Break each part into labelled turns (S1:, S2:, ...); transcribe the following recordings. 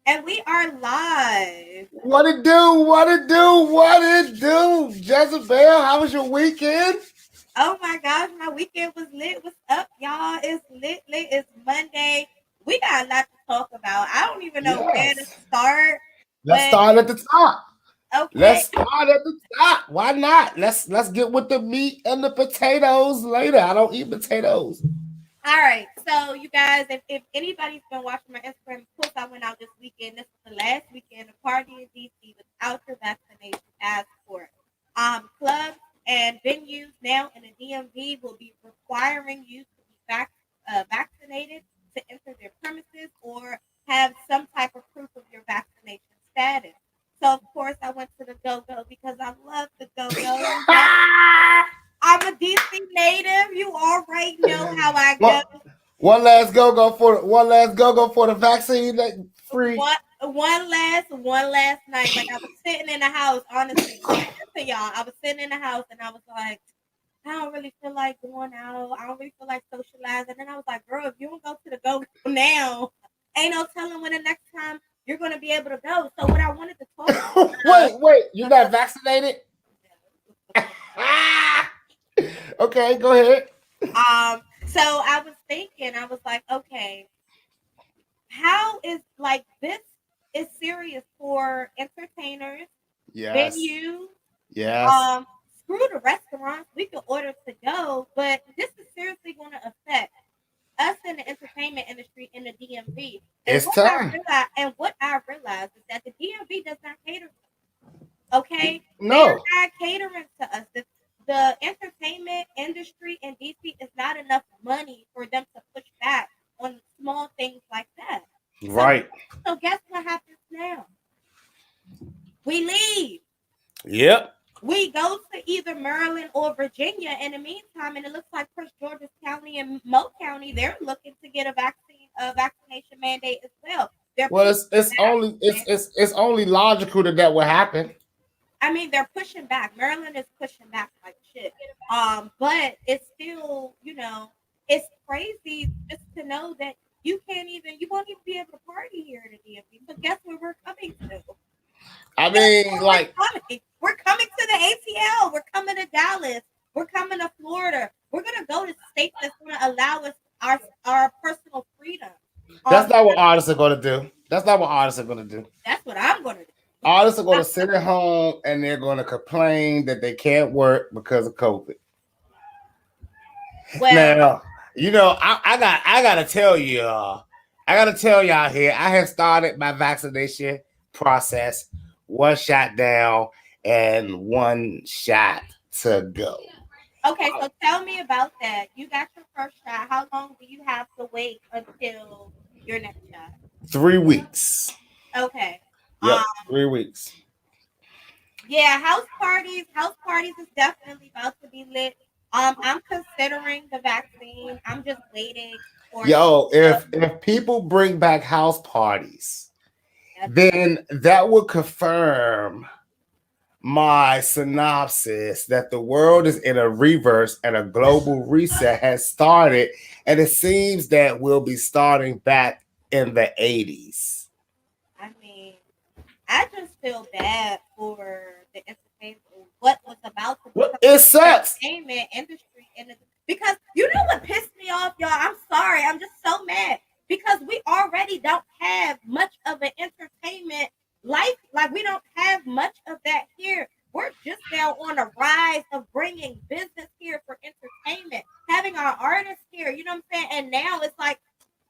S1: And we are live.
S2: What it do? What it do? What it do? Jezebel, how was your weekend?
S1: Oh my gosh, my weekend was lit. What's up, y'all? It's lit. It's Monday. We got a lot to talk about. I don't even know where to
S2: Yes.
S1: start,
S2: Let's
S1: but
S2: start at the top.
S1: okay.
S2: Let's start at the top. Why not? Let's get with the meat and the potatoes later. I don't eat potatoes.
S1: All right. So, you guys, if anybody's been watching my Instagram, of course, I went out this weekend. This was the last weekend, a party in DC without your vaccination passport. Clubs and venues now in the DMV will be requiring you to be vaccinated to enter their premises or have some type of proof of your vaccination status. So, of course, I went to the Go Go because I love the Go Go. You know, I'm a DC native. You already know how I go.
S2: one, one last go go for the vaccine that free.
S1: One last night. Like I was sitting in the house, honestly. Listen, y'all. I was sitting in the house and I was like, I don't really feel like going out. I don't really feel like socializing. And then I was like, girl, if you don't go to the go now, ain't no telling when the next time you're gonna be able to go. So what I wanted to talk about.
S2: Wait, you're not vaccinated? Okay, go ahead.
S1: So I was thinking, I was like, okay, how is like this is serious for entertainers,
S2: Yes.
S1: venues,
S2: Yes.
S1: screw the restaurants. We can order to go, but this is seriously going to affect us in the entertainment industry in the DMV. And
S2: It's time.
S1: what I realized is that the DMV does not cater to us. Okay, they are
S2: No.
S1: not catering to us. The entertainment industry in DC is not enough money for them to push back on small things like that. So,
S2: Right.
S1: so guess what happens now? We leave.
S2: Yep.
S1: We go to either Maryland or Virginia in the meantime, and it looks like Prince George's County and Moe County, they're looking to get a vaccination mandate as well. They're
S2: Well,
S1: pushing back.
S2: it's only logical that would happen.
S1: I mean, they're pushing back. Maryland is pushing back like shit. But it's still, it's crazy just to know that you won't even be able to party here in the DMV. So guess where we're coming to?
S2: I mean, like,
S1: We're coming to the ATL. We're coming to Dallas. We're coming to Florida. We're gonna go to states that's gonna allow us our personal freedom.
S2: that's not what artists are gonna do. That's not what artists are gonna do.
S1: That's what I'm gonna do.
S2: Artists are gonna sit at home and they're gonna complain that they can't work because of COVID.
S1: Well,
S2: Now, I gotta tell you, I gotta tell y'all here, I have started my vaccination process, one shot down and one shot to go.
S1: okay, so tell me about that. You got your first shot. How long do you have to wait until your next shot?
S2: 3 weeks.
S1: Okay.
S2: Yep,
S1: Um,
S2: 3 weeks.
S1: yeah, house parties is definitely about to be lit. I'm considering the vaccine. I'm just waiting for
S2: Yo, if people bring back house parties, then that would confirm my synopsis that the world is in a reverse and a global reset has started, and it seems that we'll be starting back in the 80s.
S1: I mean, I just feel bad for the entertainment, what was about to
S2: Well,
S1: become
S2: it
S1: the
S2: sucks.
S1: entertainment industry, because you know what pissed me off, y'all. I'm sorry, I'm just so mad because we already don't have much of an entertainment life. Like we don't have much of that here. We're just now on a rise of bringing business here for entertainment, having our artists here. You know what I'm saying? And now it's like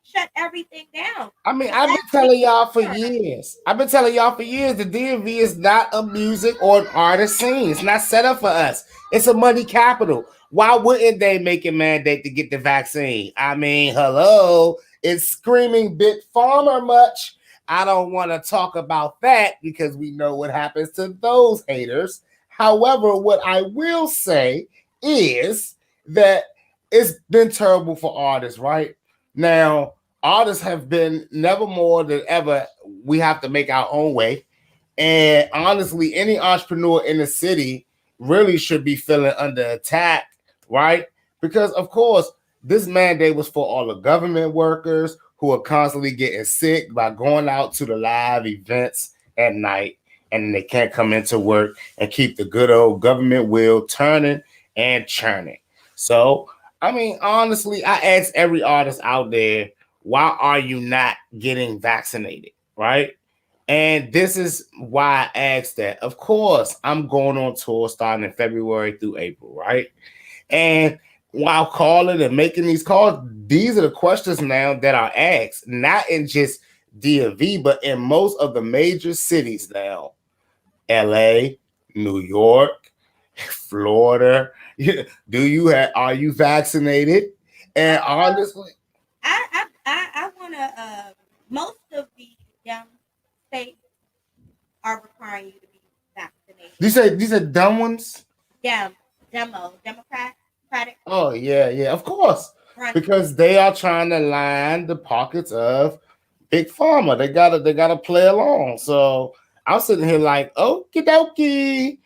S1: shut everything down.
S2: I mean,
S1: So
S2: I've been
S1: that's
S2: telling y'all for
S1: before.
S2: years. I've been telling y'all for years the DMV is not a music or an artist scene. It's not set up for us. It's a money capital. Why wouldn't they make a mandate to get the vaccine? I mean, hello, it's screaming big farmer much. I don't want to talk about that because we know what happens to those haters. However, what I will say is that it's been terrible for artists, right? Now, artists have been never more than ever. We have to make our own way. And honestly, any entrepreneur in the city really should be feeling under attack, right? Because, of course, this mandate was for all the government workers who are constantly getting sick by going out to the live events at night, and they can't come into work and keep the good old government wheel turning and churning. So, I mean, honestly, I ask every artist out there, why are you not getting vaccinated? Right? And this is why I asked that. Of course, I'm going on tour starting in February through April, right? And while calling and making these calls, these are the questions now that are asked, not in just DMV, but in most of the major cities now. LA, New York, Florida. Do you have, are you vaccinated? And honestly,
S1: I want to. Most of the states are requiring you to be vaccinated.
S2: these are dumb ones.
S1: Democratic
S2: Oh yeah, yeah, of course.
S1: run.
S2: Because they are trying to line the pockets of big pharma. They gotta play along. So I'm sitting here like, okie dokie.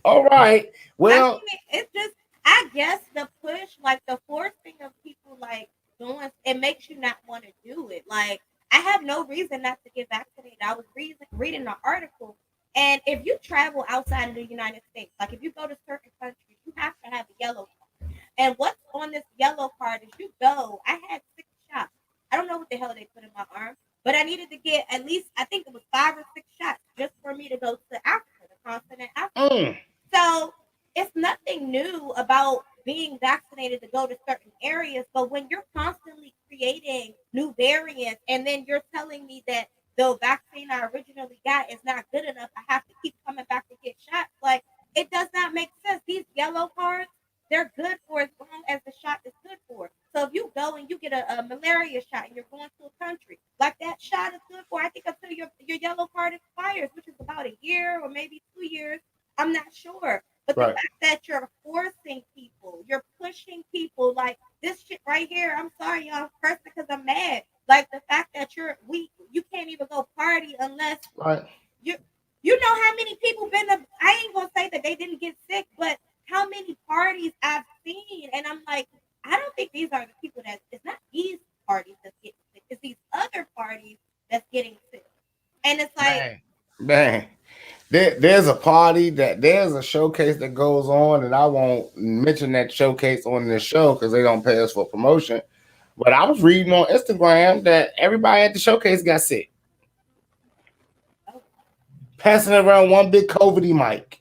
S2: All right.
S1: I
S2: Well,
S1: mean, it's just, I guess the push, like the forcing of people, like doing, it makes you not want to do it. Like, I have no reason not to get vaccinated. I was reading an article, and if you travel outside of the United States, like if you go to certain countries, you have to have a yellow card. And what's on this yellow card is you go. I had 6 shots. I don't know what the hell they put in my arm, but I needed to get at least, I think it was 5 or 6 shots just for me to go to Africa, the continent Africa.
S2: mm,
S1: So it's nothing new about being vaccinated to go to certain areas, but when you're constantly creating new variants and then you're telling me that the vaccine I originally got is not good enough, I have to keep coming back to get shots. Like, it does not make sense. These yellow cards, they're good for as long as the shot is good for. So if you go and you get a malaria shot and you're going to a country, like that shot is good for, I think until your yellow card expires, which is about a year or maybe 2 years. I'm not sure. But the
S2: right,
S1: fact that you're forcing people, you're pushing people, like this shit right here. I'm sorry, y'all, first because I'm mad. Like the fact that you're weak, you can't even go party unless
S2: right.
S1: you you know how many people been to, I ain't gonna say that they didn't get sick, but how many parties I've seen, and I'm like, I don't think these are the people that, it's not these parties that's getting sick, it's these other parties that's getting sick. And it's like,
S2: Man, man. There's a showcase that goes on, and I won't mention that showcase on the show because they don't pay us for promotion. But I was reading on Instagram that everybody at the showcase got sick,
S1: oh,
S2: passing around one big COVIDy mic.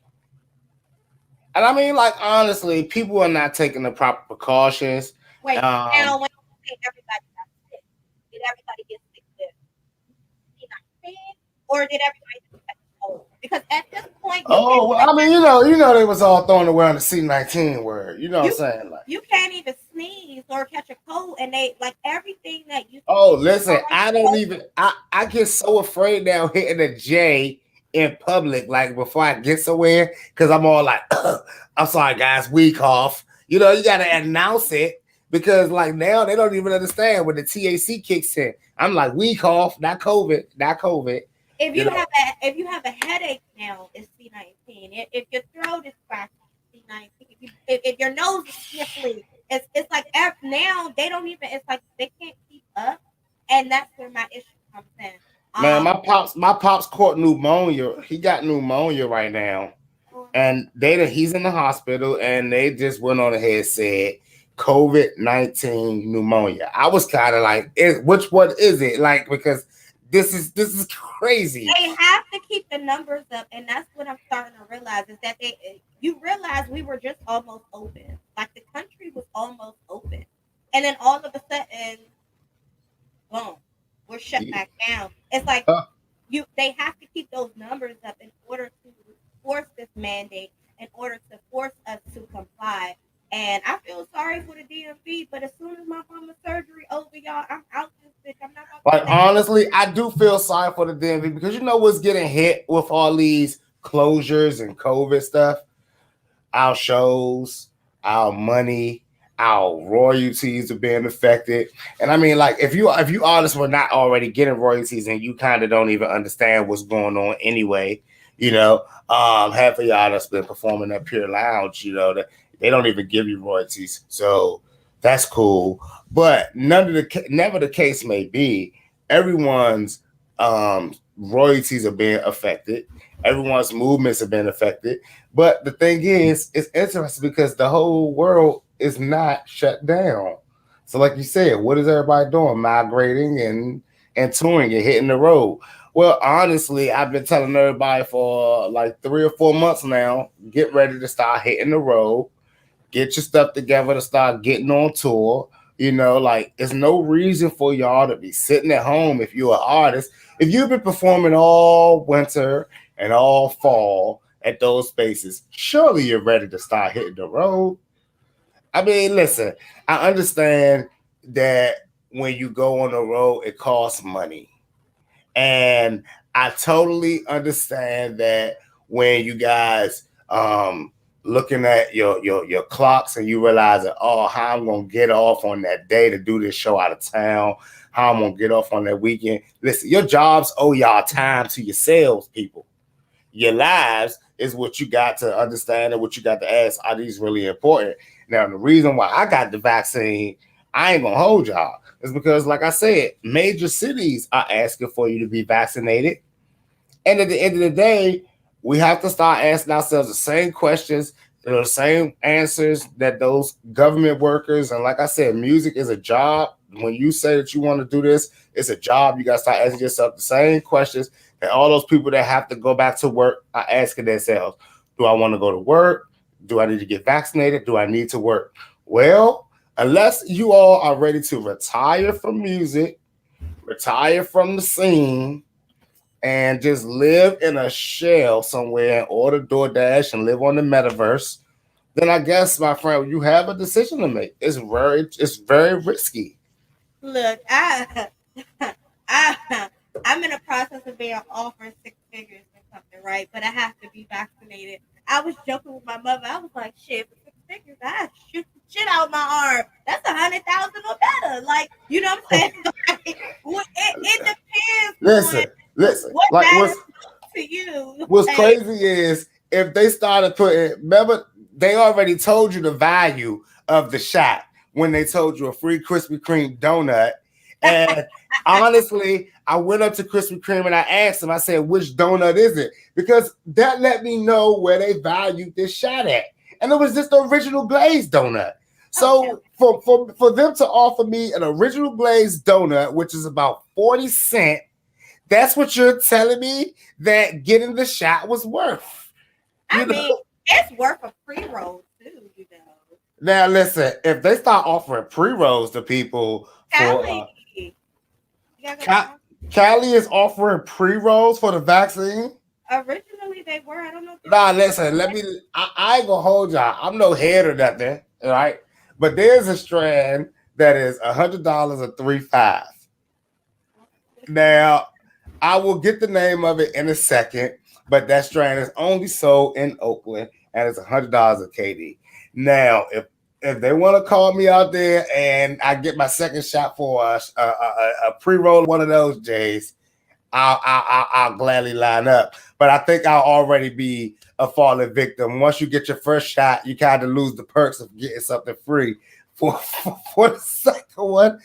S2: And I mean, like honestly, people are not taking the proper precautions.
S1: wait,
S2: Um,
S1: now when you say everybody got sick, did everybody get sick with COVID-19, or did everybody just catch a cold? Because at this point, you can't
S2: oh, well,
S1: even
S2: I mean, they was all throwing around the C-19 word. You know what I'm
S1: you
S2: saying? Like,
S1: you can't even sneeze or catch a cold, and they like everything that used to
S2: oh,
S1: be
S2: listen,
S1: on
S2: I don't even. I get so afraid now hitting a J in public, like before I get somewhere, because I'm all like, I'm sorry, guys, we cough. You know, you got to announce it because, like, now they don't even understand when the TAC kicks in. I'm like, we cough, not COVID, not COVID. You know,
S1: if you have a headache now, it's C-19. If your throat is scratchy, it's C-19. If your nose is sniffly, it's like now they don't even. It's like they can't keep up, and that's where my issue comes in.
S2: man,
S1: Um,
S2: my pops caught pneumonia. He got pneumonia right now, and he's in the hospital, and they just went on ahead and said COVID-19 pneumonia. I was kind of like, which one is it? Like because this is crazy.
S1: they have to keep the numbers up, and that's what I'm starting to realize is that you realize we were just almost open, like the country was almost open, and then all of a sudden, boom, we're shut back down. It's like
S2: Uh,
S1: they have to keep those numbers up in order to force this mandate, in order to force us to comply. And I feel sorry for the DMV, but as soon as my mama's surgery over, y'all, I'm out this bitch. I'm not about to
S2: like
S1: stay.
S2: honestly, I do feel sorry for the DMV because you know what's getting hit with all these closures and COVID stuff. Our shows, our money, our royalties are being affected. And I mean, like, if you artists were not already getting royalties and you kind of don't even understand what's going on anyway, you know, half of y'all that's been performing at Pure Lounge, you know, that they don't even give you royalties. So That's cool. But never the case may be, everyone's royalties are being affected. Everyone's movements have been affected. But the thing is, it's interesting because the whole world is not shut down. So, like you said, what is everybody doing? Migrating and touring and hitting the road. Well, honestly, I've been telling everybody for like 3 or 4 months now, get ready to start hitting the road, get your stuff together to start getting on tour. Like there's no reason for y'all to be sitting at home if you're an artist. If you've been performing all winter and all fall at those spaces, surely you're ready to start hitting the road. I mean, listen, I understand that when you go on the road, it costs money. And I totally understand that when you guys looking at your clocks and you realize that, oh, how I'm gonna get off on that day to do this show out of town, how I'm gonna get off on that weekend. Listen, your jobs owe y'all time to yourselves, people. Your lives is what you got to understand and what you got to ask, are these really important? Now, the reason why I got the vaccine, I ain't gonna hold y'all. It's because, like I said, major cities are asking for you to be vaccinated. And at the end of the day, we have to start asking ourselves the same questions, the same answers that those government workers, and like I said, music is a job. When you say that you want to do this, it's a job. You got to start asking yourself the same questions that all those people that have to go back to work are asking themselves. Do I want to go to work? Do I need to get vaccinated? Do I need to work? Well, unless you all are ready to retire from music, retire from the scene, and just live in a shell somewhere and order DoorDash and live on the metaverse, then I guess, my friend, you have a decision to make. It's very risky.
S1: Look, I I'm in the process of being offered 6 figures or something, right? But I have to be vaccinated. I was joking with my mother. I was like, shit, for 6 figures, I shoot the shit out my arm. That's 100,000 or better. Like, you know what I'm saying? Like, it depends on
S2: Listen.
S1: what
S2: Like
S1: matters to you.
S2: what's
S1: Like,
S2: crazy is if they started putting, remember, they already told you the value of the shot when they told you a free Krispy Kreme donut. And honestly, I went up to Krispy Kreme and I asked them, I said, which donut is it? Because that let me know where they valued this shot at. And it was just the original glazed donut.
S1: okay.
S2: So for them to offer me an original glazed donut, which is about 40 cents, that's what you're telling me that getting the shot was worth.
S1: I mean, it's worth a pre-roll too, you know.
S2: Now listen, if they start offering pre-rolls to people
S1: Callie,
S2: for
S1: you gotta go to
S2: Cali is offering pre-rolls for the vaccine.
S1: originally they were. I don't know if
S2: Nah, listen, I ain't gonna hold y'all. I'm no head or nothing, right? But there's a strand that is $100 or 3.5. Now, I will get the name of it in a second, but that strand is only sold in Oakland and it's $100 a KD. Now, if they want to call me out there and I get my second shot for a pre-roll of one of those J's, I'll gladly line up. But I think I'll already be a fallen victim. Once you get your first shot, you kind of lose the perks of getting something free for the second one.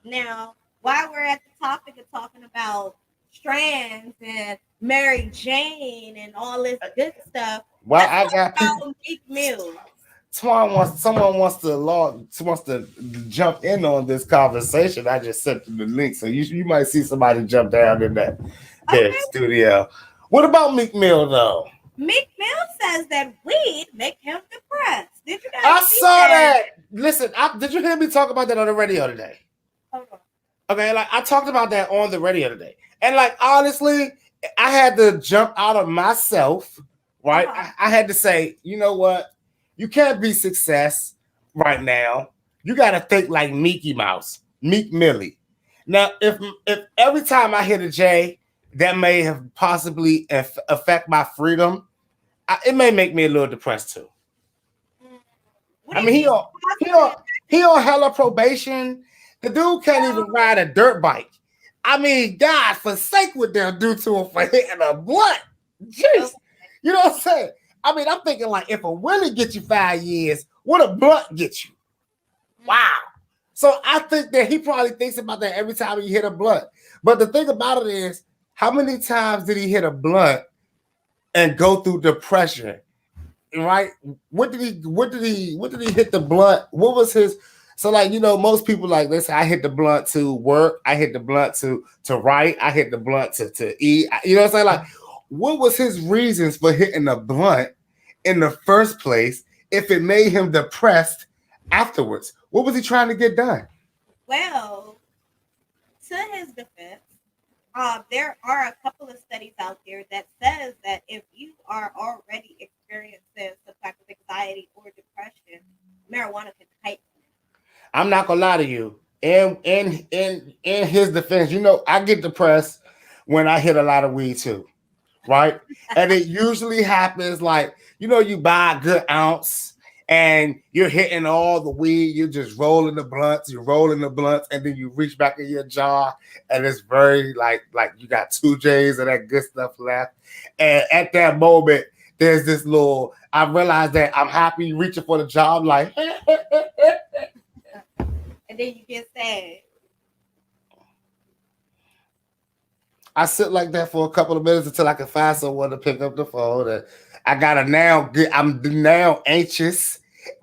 S1: now, while we're at the topic of talking about strands and Mary Jane and all this good stuff,
S2: Well,
S1: let's
S2: I
S1: talk
S2: got people.
S1: about Meek Mill.
S2: Someone wants to jump in on this conversation. I just sent them the link, so you might see somebody jump down in that their
S1: Okay,
S2: studio. What about Meek Mill though?
S1: Meek Mill says that weed make him depressed. Did you guys
S2: I
S1: see
S2: saw
S1: that?
S2: that. Listen, did you hear me talk about that on the radio today?
S1: Hold on.
S2: Okay, like I talked about that on the radio today, and like honestly, I had to jump out of myself. Right,
S1: Uh-huh.
S2: I had to say, you know what? You can't be Sixxcess right now. You got to think like Mickey Mouse, Meek Millie. Now, if every time I hit a J, that may have possibly affect my freedom, it may make me a little depressed too.
S1: Mm. What
S2: I
S1: do you
S2: mean,
S1: mean?
S2: he
S1: Possibly
S2: on he on hella probation. The dude can't even ride a dirt bike. I mean, God forsake what they'll do to him for hitting a blunt. Jeez,
S1: okay.
S2: you know what I'm saying? I mean, I'm thinking like if a Willie get you 5 years, what a blunt get you? Wow. So I think that he probably thinks about that every time he hit a blunt. But the thing about it is, how many times did he hit a blunt and go through depression? Right? What did he hit the blunt? What was his so like most people like this, I hit the blunt to work, I hit the blunt to write, I hit the blunt to eat. You know what I'm saying? Like, what was his reasons for hitting the blunt in the first place if it made him depressed afterwards? What was he trying to get done?
S1: Well, to his defense, there are a couple of studies out there that says that if you are already experiencing some type of anxiety or depression, marijuana can heighten it.
S2: I'm not gonna lie to you. In his defense, I get depressed when I hit a lot of weed too, right? And it usually happens like, you buy a good ounce and you're hitting all the weed, you're just rolling the blunts, and then you reach back in your jar and it's very like you got 2 J's of that good stuff left. And at that moment, there's this little, I realize that I'm happy reaching for the jar. I'm like,
S1: And then you get sad.
S2: I sit like that for a couple of minutes until I can find someone to pick up the phone. And I gotta now I'm now anxious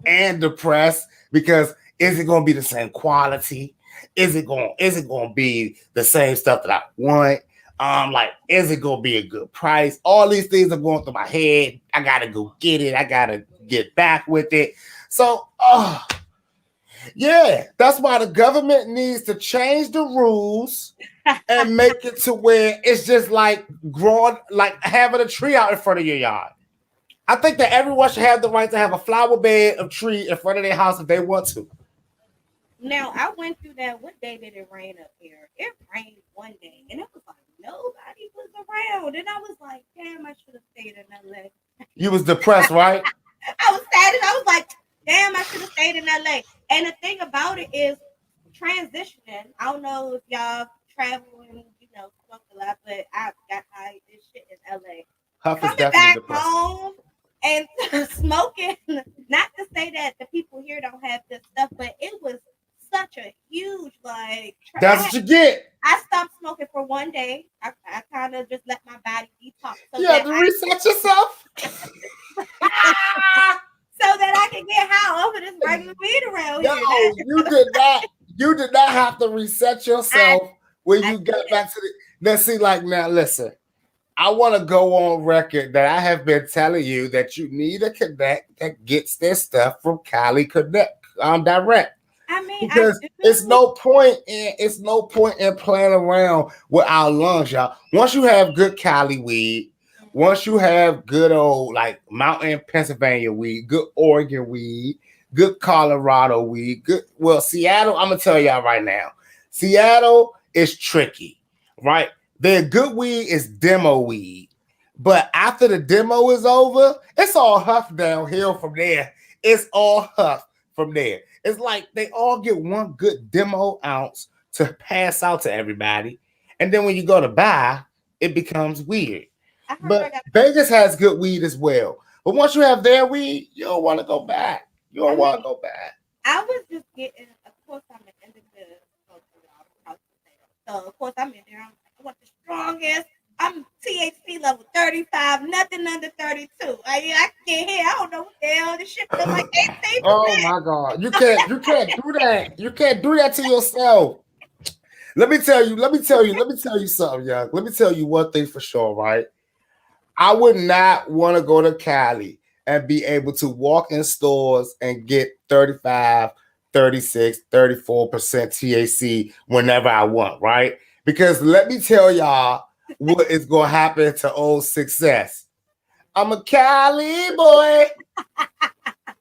S2: and depressed because is it gonna be the same quality? Is it gonna be the same stuff that I want? Like, is it gonna be a good price? All these things are going through my head. I gotta go get it. I gotta get back with it. So, yeah, that's why the government needs to change the rules and make it to where it's just like growing, like having a tree out in front of your yard. I think that everyone should have the right to have a flower bed of tree in front of their house if they want to.
S1: Now, I went through that. What day did it rain up here? It rained one day, and it was like nobody was around. And I was like, damn, I should have stayed in LA.
S2: You was depressed, right?
S1: I was sad, and I was like, damn, I should have stayed in LA. And the thing about it is transitioning. I don't know if y'all travel and smoke a lot, but I got high this shit in LA.
S2: Huff is
S1: Coming
S2: definitely
S1: back
S2: depressed.
S1: home and smoking. Not to say that the people here don't have this stuff, but it was such a huge
S2: That's what you get.
S1: I stopped smoking for one day. I kind of just let my body detox
S2: You have to reset yourself.
S1: so that I can get high off of this regular weed around
S2: No,
S1: here.
S2: you did not. You did not have to reset yourself when you got back to the. Now, see, now listen. I want to go on record that I have been telling you that you need a connect that gets their stuff from Cali Connect Direct.
S1: I mean,
S2: Because it's no point in playing around with our lungs, y'all. Once you have good Cali weed, once you have good old Mountain Pennsylvania weed, good Oregon weed, good Colorado weed, Seattle, I'm gonna tell y'all right now, Seattle is tricky, right? Their good weed is demo weed, but after the demo is over, it's all huff downhill from there. It's all huff from there. It's like they all get one good demo ounce to pass out to everybody, and then when you go to buy, it becomes weird. But Vegas has good weed as well. But once you have their weed, you don't want to go back. You don't want to go back.
S1: I was just getting, of course, I'm an individual. So, of course, I'm in there. I want the strongest. I'm THC level 35, nothing under 32. I can't hear. I don't know what the hell this shit feel like. 18%.
S2: Oh my God. You can't do that. You can't do that to yourself. Let me tell you something, young. Let me tell you one thing for sure, right? I would not want to go to Cali and be able to walk in stores and get 35, 36, 34% THC whenever I want, right? Because let me tell y'all what is going to happen to old Sixxcess. I'm a Cali boy.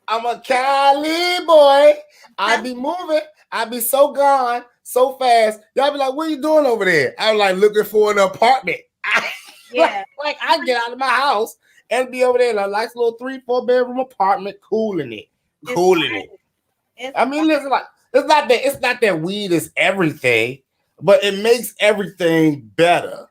S2: I'm a Cali boy. I be moving. I be so gone so fast. Y'all be like, what are you doing over there? I'm like looking for an apartment.
S1: Yeah.
S2: Like I get out of my house and be over there in a nice little 3-4 bedroom apartment, cooling it. I mean, listen, it's not that weed is everything, but it makes everything better,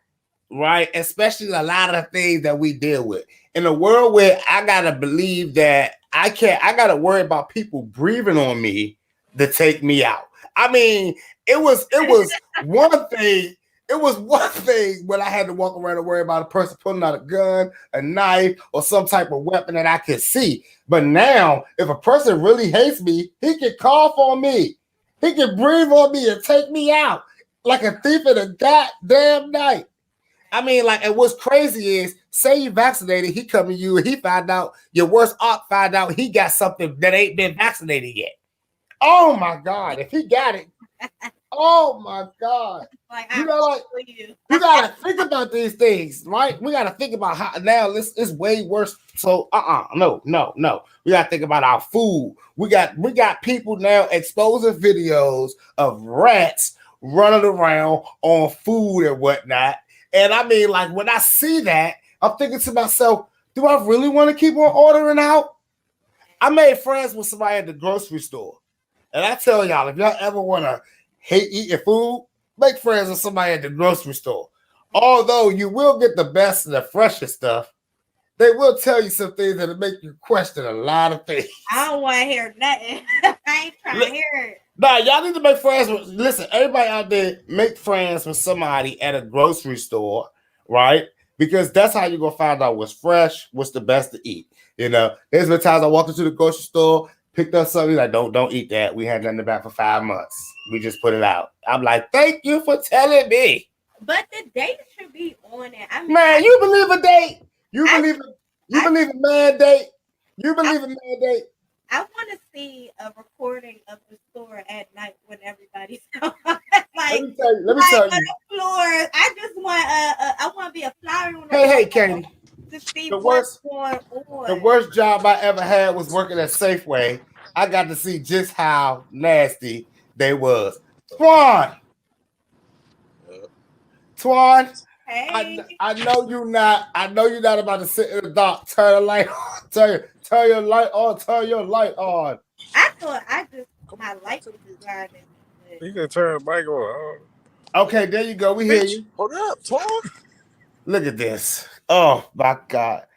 S2: right? Especially a lot of the things that we deal with. In a world where I gotta believe that I gotta worry about people breathing on me to take me out. I mean, it was one thing. It was one thing when I had to walk around and worry about a person pulling out a gun, a knife, or some type of weapon that I could see. But now, if a person really hates me, he can cough on me. He can breathe on me and take me out like a thief in the goddamn night. I mean, like, and what's crazy is, say you vaccinated, he come to you and he find out, your worst op find out he got something that ain't been vaccinated yet. Oh my God, if he got it, oh my God.
S1: Like,
S2: you know, like, you gotta think about these things, right? We gotta think about how now this is way worse. So no. We gotta think about our food. We got people now exposing videos of rats running around on food and whatnot. And I mean, like, when I see that, I'm thinking to myself, do I really want to keep on ordering out? I made friends with somebody at the grocery store. And I tell y'all, if y'all ever want to hate eating food, make friends with somebody at the grocery store. Although you will get the best and the freshest stuff, they will tell you some things that'll make you question a lot of things.
S1: I don't want to hear nothing. I ain't trying to hear it.
S2: Nah, y'all need to make friends with, listen, everybody out there, make friends with somebody at a grocery store, right? Because that's how you're going to find out what's fresh, what's the best to eat. You know, there's been times I walked into the grocery store, picked up something, like, don't eat that. We had nothing back for 5 months. We just put it out. I'm like, thank you for telling me.
S1: But the date should be on it. I mean,
S2: man, you believe a date? You believe a mandate? You believe a mandate?
S1: I want to see a recording of the store at night when everybody's like, let me tell you. Floor. I just want I want to be a flyer on the
S2: Hey, Katie.
S1: To see what's going on.
S2: The worst job I ever had was working at Safeway. I got to see just how nasty they was. Twan, hey. I know you're not. I know you're not about to sit in the dark. Turn the light on. Turn your light on. Turn your light on.
S1: I thought my light was grinding.
S3: You can turn the mic on.
S2: Okay, there you go. We hear you.
S3: Hold up, Twan.
S2: Look at this. Oh my God.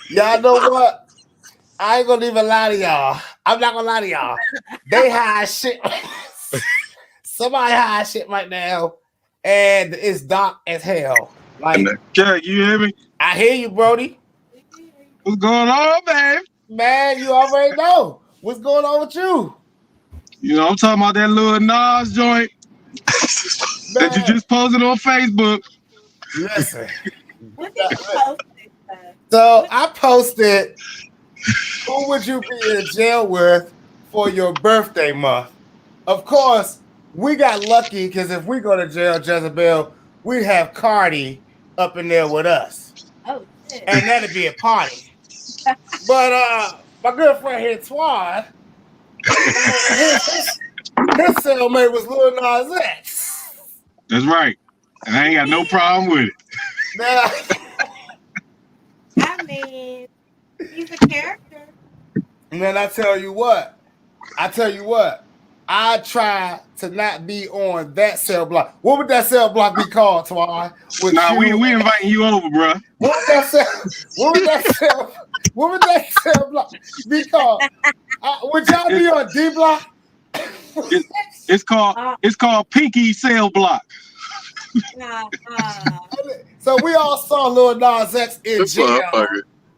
S2: Y'all know what? I ain't gonna even lie to y'all. I'm not gonna lie to y'all. They high as shit. Somebody high as shit right now. And it's dark as hell. Like,
S3: Jack, you hear me?
S2: I hear you, Brody.
S3: What's going on, babe?
S2: Man, you already know. What's going on with you?
S3: You know, I'm talking about that little Nas joint that you just posted on Facebook.
S2: Listen.
S1: What did you post?
S2: So I posted, who would you be in jail with for your birthday month? Of course, we got lucky because if we go to jail, Jezebel, we'd have Cardi up in there with us.
S1: Oh, shit.
S2: And that'd be a party. But my good friend here, Twan, his cellmate was Lil Nas X.
S3: That's right. I ain't got no problem with it.
S2: Now,
S1: I mean, he's a character.
S2: And then I tell you what, I try to not be on that cell block. What would that cell block be called, Twan?
S3: Nah, we inviting you over, bro.
S2: What would that cell block be called? Would y'all be on D block?
S3: It's called Pinky Cell Block.
S2: So we all saw Lil Nas X in jail.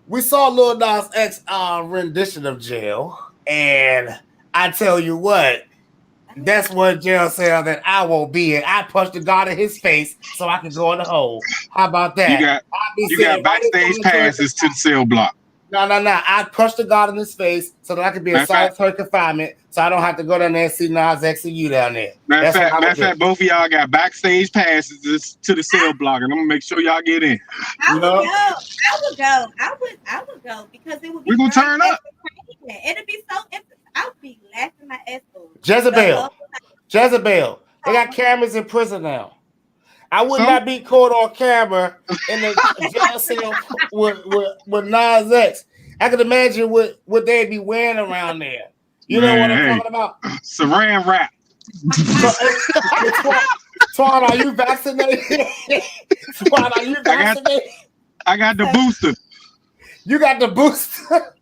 S2: We saw Lil Nas X rendition of jail, and I tell you what, that's one jail cell that I won't be in. I punched the guard in his face so I can go in the hole. How about that?
S3: You got backstage passes to the cell block.
S2: No. I punched the guard in his face so that I could be in solitary confinement, so I don't have to go down there and see Nas X and you down there.
S3: Matter of fact, both of y'all got backstage passes to the cell block, and I'm gonna make sure y'all get in.
S1: I would go. I would go because it would be.
S3: We're gonna turn up.
S1: It'd be so. I would be laughing my ass off.
S2: Jezebel. They got cameras in prison now. I would not be caught on camera in the jail cell with Nas X. I could imagine what they'd be wearing around there. You know what I'm talking about?
S3: Saran wrap.
S2: Twan, are you vaccinated?
S3: I got the booster.
S2: You got the booster?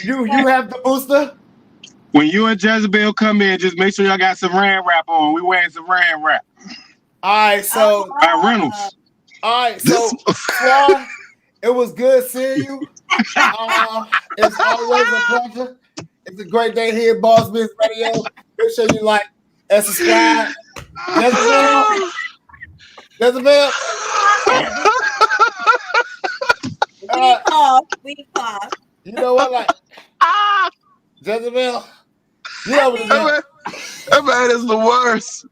S2: You have the booster?
S3: When you and Jezebel come in, just make sure y'all got some Saran wrap on. We wearing some Saran wrap.
S2: All right, so
S3: Reynolds.
S2: All right, so Flaw, it was good seeing you. It's always a pleasure. It's a great day here at Boss Biz Radio. Make sure you like and subscribe. Jezebel.
S1: We pause.
S2: You know what? Like Jezebel. You know what?
S4: That man is the worst.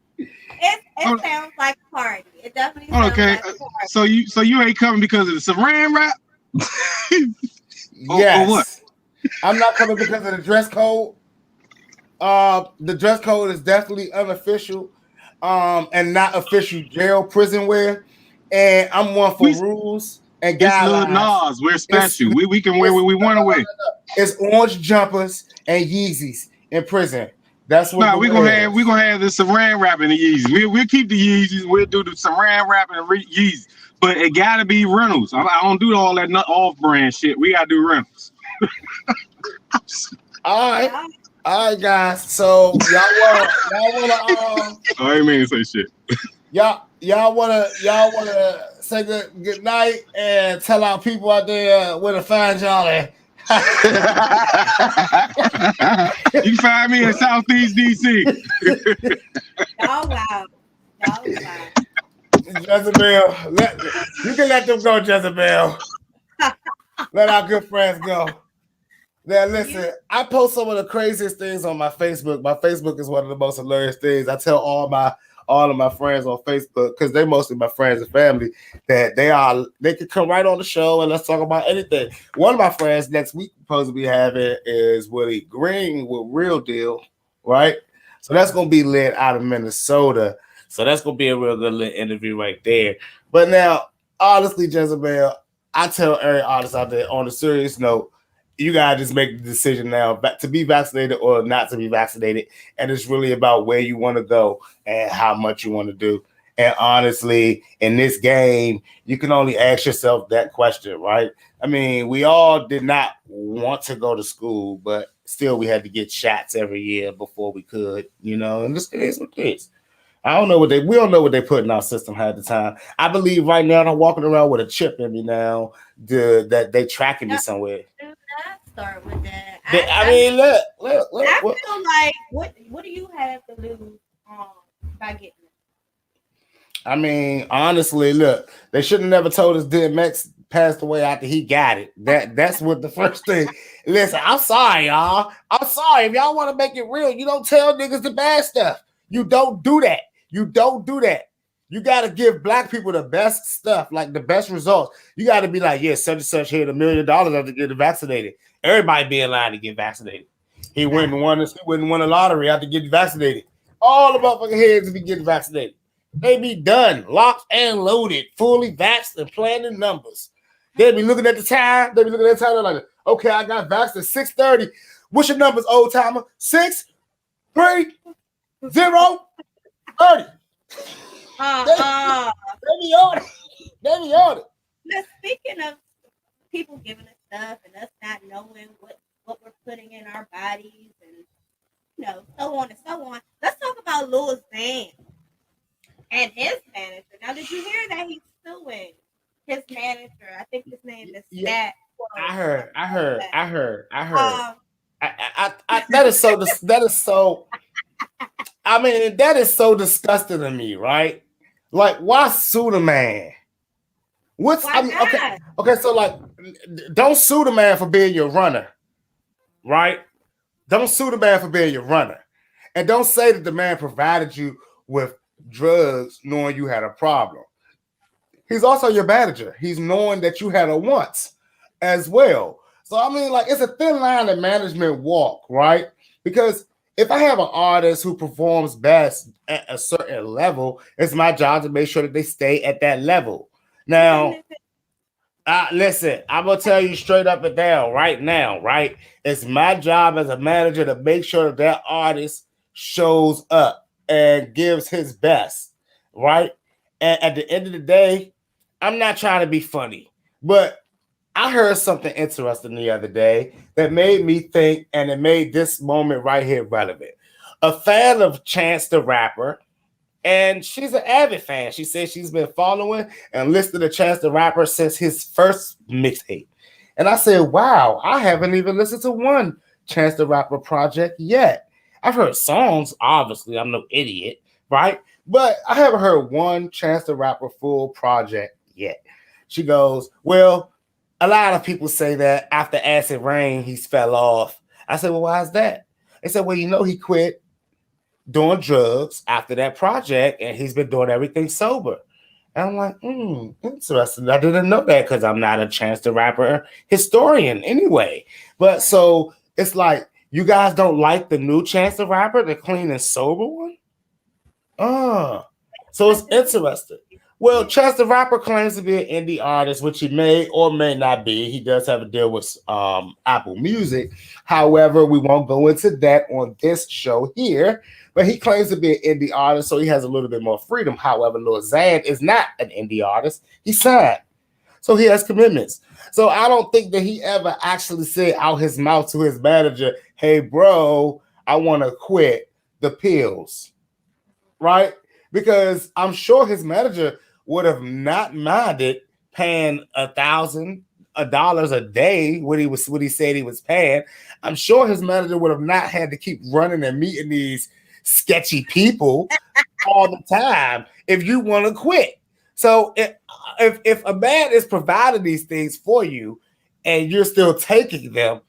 S1: It sounds like a party. It definitely sounds like a party.
S3: So you ain't coming because of the Saran wrap?
S2: Yes.
S3: Or what?
S2: I'm not coming because of the dress code. The dress code is definitely unofficial, and not official jail prison wear. And I'm one for rules and guidelines.
S3: It's Lil Nas. We're special. We can wear what we want to wear.
S2: It's orange jumpers and Yeezys in prison. That's what
S3: we're gonna have the Saran wrap and the Yeezys. We'll keep the Yeezys. We'll do the Saran wrap and the Yeezys. But it gotta be Reynolds. I don't do all that off-brand shit. We gotta do Reynolds.
S2: All right, guys. So y'all wanna
S3: I ain't mean to say shit.
S2: y'all wanna say good night and tell our people out there where to find y'all at.
S3: You can find me in Southeast DC.
S1: Oh wow.
S2: Jezebel, you can let them go, Jezebel. Let our good friends go. Now, listen, I post some of the craziest things on my Facebook. My Facebook is one of the most hilarious things. I tell all of my friends on Facebook, because they're mostly my friends and family, that they can come right on the show and let's talk about anything. One of my friends next week supposed to be having is Willie Green with Real Deal, right? So that's gonna be lit out of Minnesota. So that's gonna be a real good lit interview right there. But now, honestly, Jezebel, I tell every artist out there on a serious note, you gotta just make the decision now to be vaccinated or not to be vaccinated, and it's really about where you want to go and how much you want to do. And honestly, in this game, you can only ask yourself that question, right? I mean, we all did not want to go to school, but still, we had to get shots every year before we could, And this is what it is. We don't know what they put in our system at the time. I believe right now I'm walking around with a chip in me now that they tracking me somewhere.
S1: Do not start with that.
S2: Look.
S1: I feel like what do you have to lose by getting it?
S2: I mean, honestly, look, they should have never told us DMX passed away after he got it. That's what the first thing. Listen, I'm sorry, y'all. I'm sorry. If y'all want to make it real, you don't tell niggas the bad stuff. You don't do that. You got to give black people the best stuff, like the best results. You got to be like, yeah, such and such hit $1 million after getting vaccinated. Everybody be in line to get vaccinated. He wouldn't win a lottery after getting vaccinated. All the motherfucking heads to be getting vaccinated. They be done, locked and loaded, fully vaxxed and playing the numbers. They be looking at the time. They're like, okay, I got vaxxed at 6:30. What's your numbers, old timer? 6, 3, 0, 30. They be on it.
S1: Now, speaking of people giving us stuff and us not knowing what we're putting in our bodies and so on and so on, let's talk about Lil Xan and his manager. Now, did you hear that he's suing his manager? I think his name is Matt.
S2: I heard. That is so. I mean, that is so disgusting to me, right? Like, why sue the man? Okay. So, like, don't sue the man for being your runner, right? Don't sue the man for being your runner, and don't say that the man provided you with drugs knowing you had a problem. He's also your manager. He's knowing that you had a once as well. So, I mean, like, it's a thin line that management walk, right? Because if I have an artist who performs best at a certain level, it's my job to make sure that they stay at that level. Now, listen, I'm going to tell you straight up and down right now, right? It's my job as a manager to make sure that artist shows up and gives his best, right? And at the end of the day, I'm not trying to be funny, but I heard something interesting the other day that made me think, and it made this moment right here relevant. A fan of Chance the Rapper, and she's an avid fan. She says she's been following and listening to Chance the Rapper since his first mixtape. And I said, wow, I haven't even listened to one Chance the Rapper project yet. I've heard songs, obviously, I'm no idiot, right? But I haven't heard one Chance the Rapper full project yet. She goes, well, a lot of people say that after Acid Rain, he's fell off. I said, well, why is that? They said, well, he quit doing drugs after that project, and he's been doing everything sober. And I'm like, interesting. I didn't know that because I'm not a Chance the Rapper historian anyway. But so it's like, you guys don't like the new Chance the Rapper, the clean and sober one? So it's interesting. Well, Chance the Rapper claims to be an indie artist, which he may or may not be. He does have a deal with Apple Music. However, we won't go into that on this show here. But he claims to be an indie artist, so he has a little bit more freedom. However, Lil Xan is not an indie artist. He's signed. So he has commitments. So I don't think that he ever actually said out his mouth to his manager, hey, bro, I want to quit the pills. Right? Because I'm sure his manager would have not minded paying $1,000 a day what he said he was paying. I'm sure his manager would have not had to keep running and meeting these sketchy people all the time if you want to quit. So if a man is providing these things for you and you're still taking them,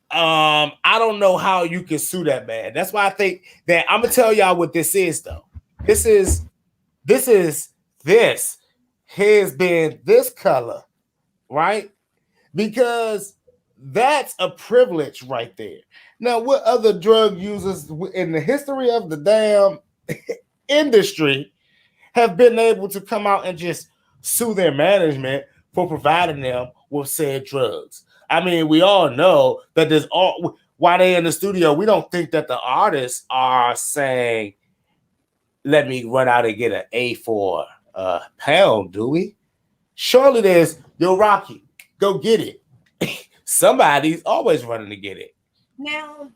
S2: I don't know how you can sue that man. That's why I think that I'm gonna tell y'all what this is though. This has been this color, right? Because that's a privilege right there. Now, what other drug users in the history of the damn industry have been able to come out and just sue their management for providing them with said drugs? I mean, we all know that there's all while they're in the studio, we don't think that the artists are saying, let me run out and get an A for a pound, do we? Surely there's, yo, Rocky, go get it. Somebody's always running to get it.
S1: Now,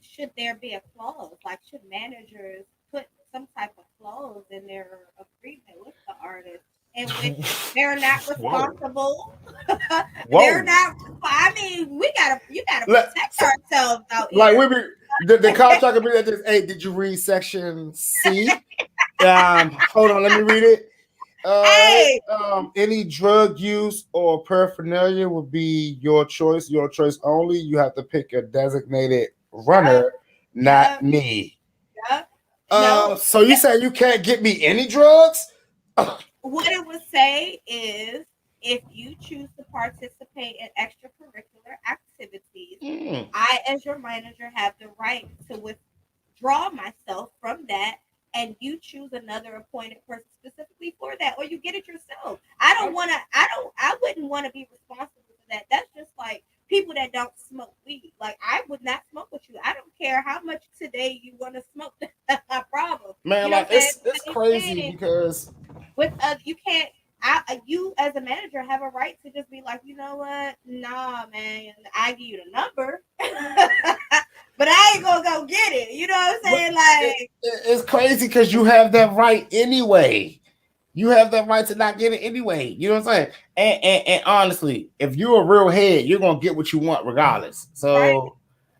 S1: should there be a clause? Like, should managers put some type of clause in their agreement with the artist in which they're not responsible? They're not. I mean, you gotta protect ourselves out here.
S2: Like the contract could be like this. Hey, did you read section C? Hold on, let me read it. Any drug use or paraphernalia would be your choice only. You have to pick a designated runner, not me. So you say you can't get me any drugs?
S1: What it would say is, if you choose to participate in extracurricular activities, I, as your manager, have the right to withdraw myself from that, and you choose another appointed person specifically for that, or you get it yourself. I wouldn't want to be responsible for that. That's just like people that don't smoke weed. Like, I would not smoke with you. I don't care how much today you want to smoke. That's my problem.
S2: Man, like it's crazy because
S1: with you can't. You as a manager have a right to just be like, you know what? Nah, man, I give you the number, but I ain't gonna go get it. You know what I'm saying? Like,
S2: it's crazy because you have that right anyway. You have that right to not get it anyway. You know what I'm saying? And honestly, if you're a real head, you're gonna get what you want regardless. So right.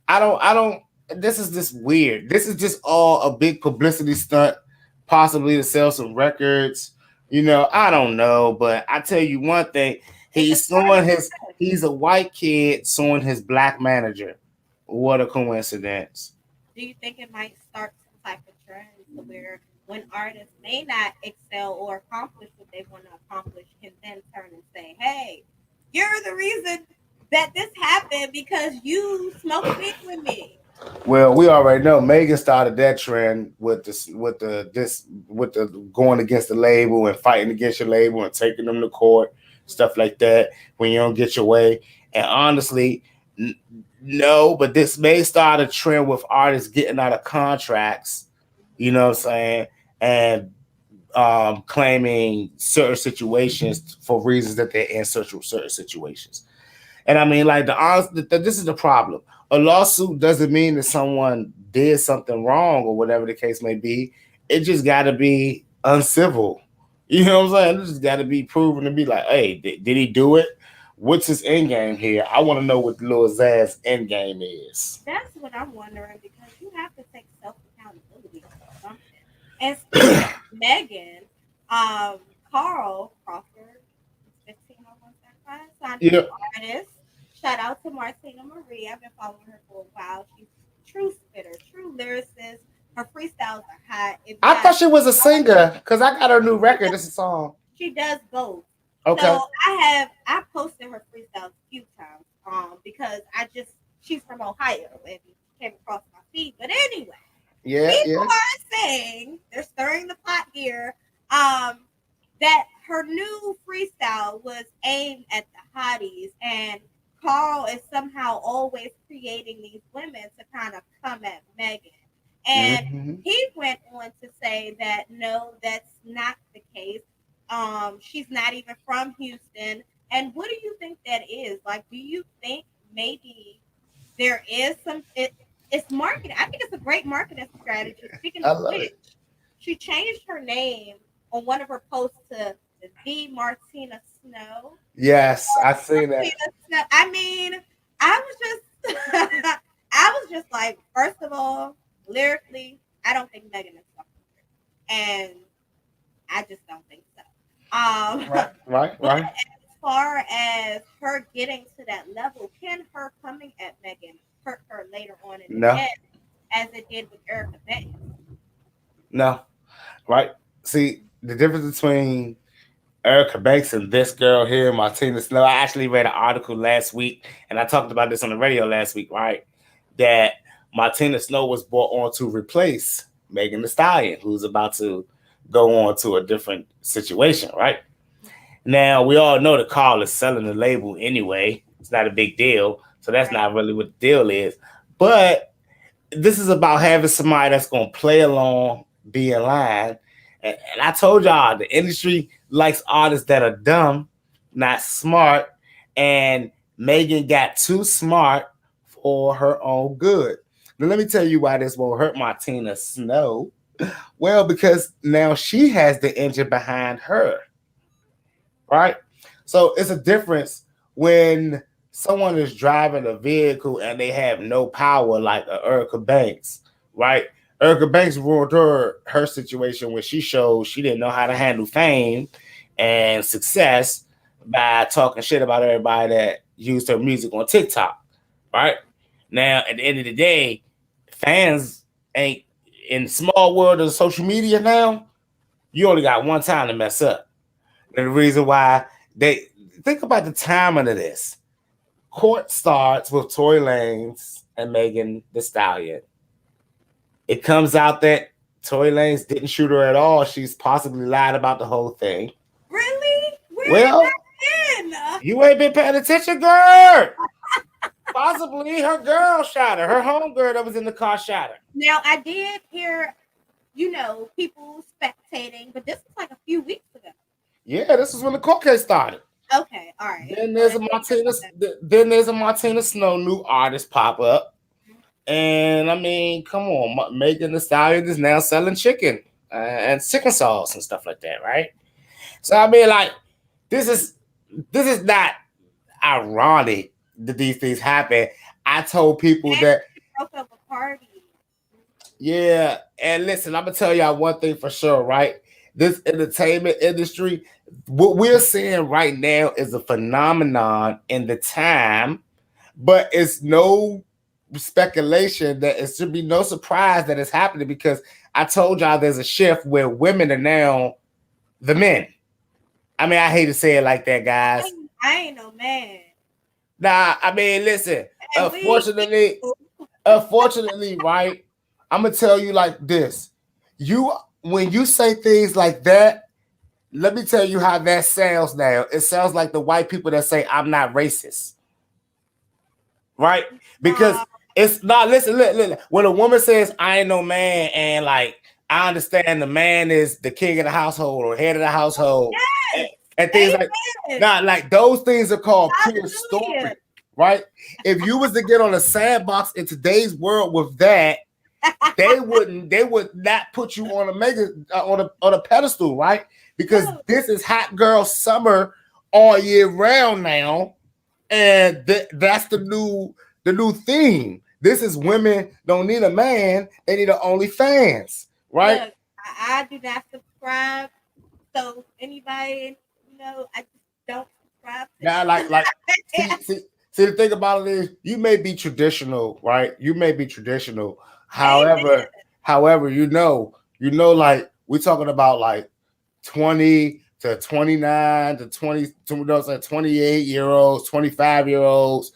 S2: I don't. This is just weird. This is just all a big publicity stunt, possibly to sell some records. You know, I don't know, but I tell you one thing: he's a white kid suing his black manager. What a coincidence!
S1: Do you think it might start some type of trend to where when artists may not excel or accomplish what they want to accomplish, can then turn and say, "Hey, you're the reason that this happened because you smoked weed with me"?
S2: Well, we already know Megan started that trend with the going against the label and fighting against your label and taking them to court, stuff like that when you don't get your way. And honestly, no, but this may start a trend with artists getting out of contracts, you know what I'm saying, and claiming certain situations for reasons that they're in certain situations. And I mean, like the honest, this is the problem. A lawsuit doesn't mean that someone did something wrong or whatever the case may be. It just got to be uncivil. You know what I'm saying? It just got to be proven to be like, hey, did he do it? What's his end game here? I want to know what Lil Zaz's end game is.
S1: That's what I'm wondering because you have to take self accountability for something. And speaking of Megan, Carl Crawford, 150175, signed a
S2: Yeah.
S1: new artist. Shout out to Martina Marie. I've been following her for a while. She's a true spitter, true lyricist. Her freestyles are hot. If you
S2: I thought
S1: guys,
S2: she was a singer because I got her new record. This is a song.
S1: she does both.
S2: Okay.
S1: So I posted her freestyles a few times because she's from Ohio and came across my feed. But anyway,
S2: Yeah,
S1: people
S2: yeah.
S1: are saying they're stirring the pot here that her new freestyle was aimed at the hotties and Carl is somehow always creating these women to kind of come at Megan. And
S2: Mm-hmm.
S1: he went on to say that no, that's not the case. She's not even from Houston. And what do you think that is? Like, do you think maybe there is it's marketing? I think it's a great marketing strategy. Speaking
S2: I
S1: of
S2: love
S1: which,
S2: it.
S1: she changed her name on one of her posts to the Martina Snow.
S2: Yes, I seen that.
S1: I mean, I was just, I was just like, first of all, lyrically, I don't think Megan is something, and I just don't think so. But
S2: Right.
S1: as far as her getting to that level, can her coming at Megan hurt her later on in the
S2: No,
S1: day, as it did with Erica Banks?
S2: no, right. See, the difference between Erica Banks and this girl here, Martina Snow. I actually read an article last week, and I talked about this on the radio last week, right? That Martina Snow was brought on to replace Megan Thee Stallion, who's about to go on to a different situation, right? Now, we all know that Carl is selling the label anyway. It's not a big deal. So that's
S1: Right.
S2: not really what the deal is. But this is about having somebody that's going to play along, be in line. And I told y'all, the industry likes artists that are dumb, not smart. And Megan got too smart for her own good. Now, let me tell you why this won't hurt Martina Snow. Well, because now she has the engine behind her, right? So it's a difference when someone is driving a vehicle and they have no power, like Erica Banks, right? Erica Banks ruined her situation when she showed she didn't know how to handle fame and success by talking shit about everybody that used her music on TikTok, right? Now, at the end of the day, fans ain't in the small world of social media now. You only got one time to mess up. And the reason why they think about the timing of this. Court starts with Tory Lanez and Megan Thee Stallion. It comes out that Tory Lanez didn't shoot her at all. She's possibly lied about the whole thing.
S1: Really? Where did
S2: Well,
S1: that end?
S2: you ain't been paying attention, girl. Possibly her girl shot her. Her homegirl that was in the car shot her.
S1: Now I did hear, people spectating, but this was like a few weeks ago.
S2: Yeah, this is when the court case started.
S1: Okay, all right.
S2: Then there's a Martina Snow new artist pop up. And I mean, come on, Megan Thee Stallion is now selling chicken and chicken sauce and stuff like that, right? So I mean, like, this is not ironic that these things happen. I told people that,
S1: Broke up a party.
S2: yeah, and listen, I'm gonna tell y'all one thing for sure, right? This entertainment industry, what we're seeing right now is a phenomenon in the time, but it's no speculation that it should be no surprise that it's happening because I told y'all there's a shift where women are now the men. I mean, I hate to say it like that, guys.
S1: I ain't no man.
S2: Nah, I mean, listen.
S1: And
S2: Unfortunately, right? I'm gonna tell you like this. When you say things like that, let me tell you how that sounds now. It sounds like the white people that say I'm not racist. Right? Because it's not, listen. When a woman says I ain't no man, and like I understand the man is the king of the household or head of the household,
S1: yes,
S2: and things like, nah, like those things are called pure story. right? If you was to get on a sandbox in today's world with that, they would not put you on a mega on a pedestal, right? Because
S1: No.
S2: this is hot girl summer all year round now, and that's the new theme. This is women don't need a man; they need an OnlyFans, right?
S1: Look, I do not subscribe. So anybody, I just don't subscribe to
S2: Now, like see, the thing about it is, you may be traditional, right? You may be traditional.
S1: Amen.
S2: However, like we're talking about like 20 to 29 to 20 to those like 28-year-olds, 25-year-olds,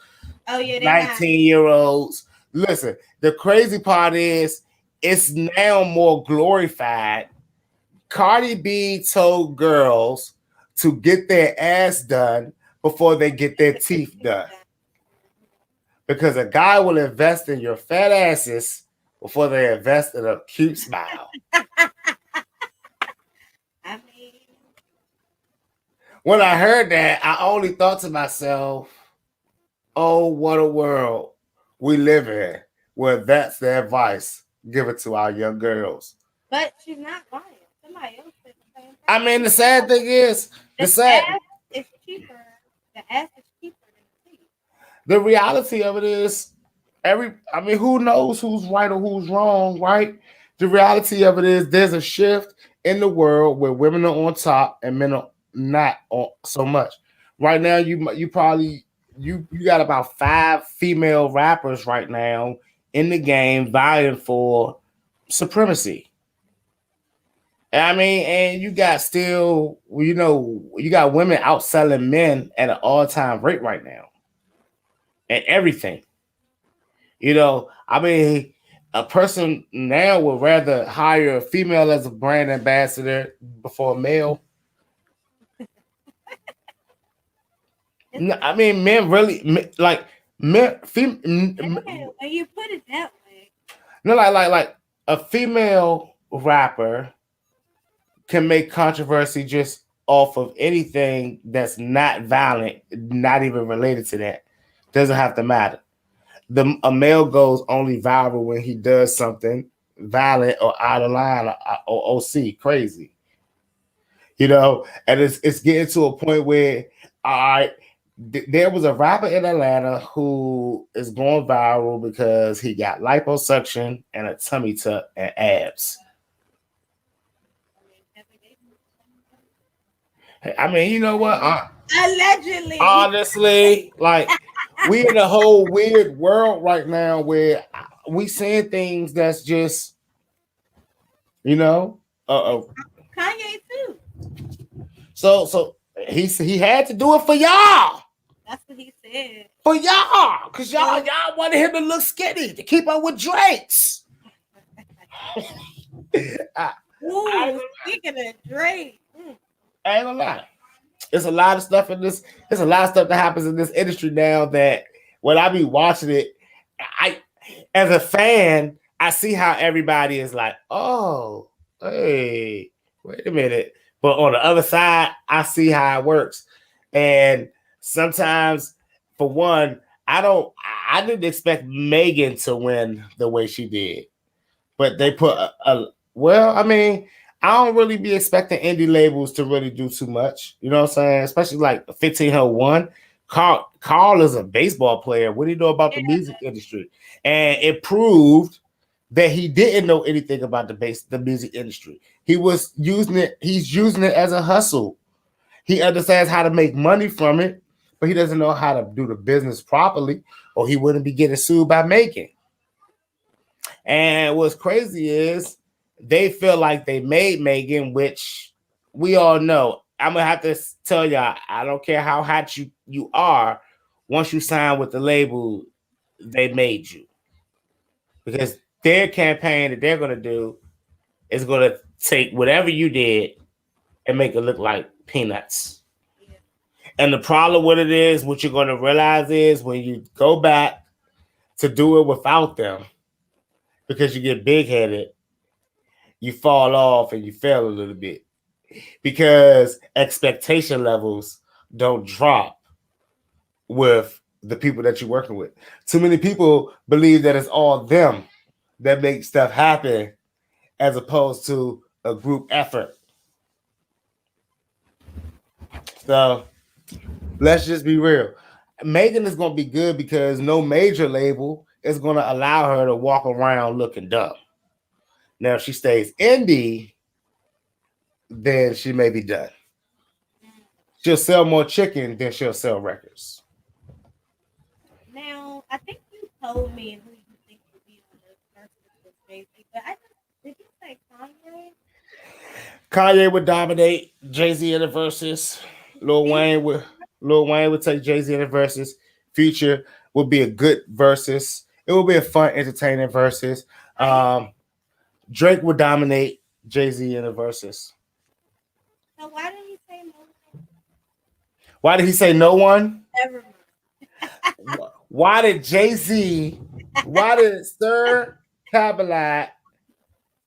S1: Oh yeah, they're not.
S2: 19-year-olds. Listen, the crazy part is it's now more glorified. Cardi B told girls to get their ass done before they get their teeth done. Because a guy will invest in your fat asses before they invest in a cute smile.
S1: I mean,
S2: When I heard that, I only thought to myself, oh, what a world we live in where that's the advice given to our young girls.
S1: but she's not lying. Somebody else said the same thing.
S2: I mean, the sad thing is,
S1: The ass is cheaper. The ass is cheaper than the teeth.
S2: the reality of it is, who knows who's right or who's wrong, right? The reality of it is there's a shift in the world where women are on top and men are not on so much. Right now, you probably you got about 5 female rappers right now in the game vying for supremacy. And you got still, you got women outselling men at an all-time rate right now. And everything. A person now would rather hire a female as a brand ambassador before a male. Men really like men.
S1: When you put it that way,
S2: No, like a female rapper can make controversy just off of anything that's not violent, not even related to that. Doesn't have to matter. A male goes only viral when he does something violent or out of line or OC crazy. And it's getting to a point where there was a rapper in Atlanta who is going viral because he got liposuction and a tummy tuck and abs. You know what?
S1: allegedly.
S2: Honestly, like we in a whole weird world right now where we seeing things that's just,
S1: Kanye too.
S2: So he had to do it for y'all.
S1: That's what he said.
S2: For y'all, because y'all wanted him to look skinny to keep up with Drake's.
S1: Speaking of Drake.
S2: I ain't gonna lie. There's a lot of stuff in this. There's a lot of stuff that happens in this industry now that when I be watching it, as a fan, I see how everybody is like, oh, hey, wait a minute. But on the other side, I see how it works. And sometimes, for one, I didn't expect Megan to win the way she did. But they put I don't really be expecting indie labels to really do too much. You know what I'm saying? Especially like 1501. Carl is a baseball player. What do you know about the music industry? And it proved that he didn't know anything about the music industry. He's using it as a hustle. He understands how to make money from it, but he doesn't know how to do the business properly, or he wouldn't be getting sued by Megan. And what's crazy is they feel like they made Megan, which we all know. I'm gonna have to tell y'all, I don't care how hot you are, once you sign with the label, they made you. Because their campaign that they're gonna do is gonna take whatever you did and make it look like peanuts. Yeah. And the problem with it is, what you're gonna realize is when you go back to do it without them, because you get big-headed, you fall off and you fail a little bit because expectation levels don't drop with the people that you're working with. Too many people believe that it's all them that make stuff happen as opposed to a group effort. So let's just be real. Megan is going to be good because no major label is going to allow her to walk around looking dumb. Now, if she stays indie, then she may be done. She'll sell more chicken than she'll sell records.
S1: Now, I think you told me who you think would be on the versus with Jay-Z, but did you say Kanye?
S2: Kanye would dominate Jay-Z in the verses. Lil Wayne would take Jay-Z in the verses. Future would be a good versus. It would be a fun, entertaining versus. Drake would dominate Jay-Z in the verses.
S1: So why did he say no one?
S2: Why did he say no one?
S1: Never mind.
S2: Why did Jay-Z, why did Sir Cabalat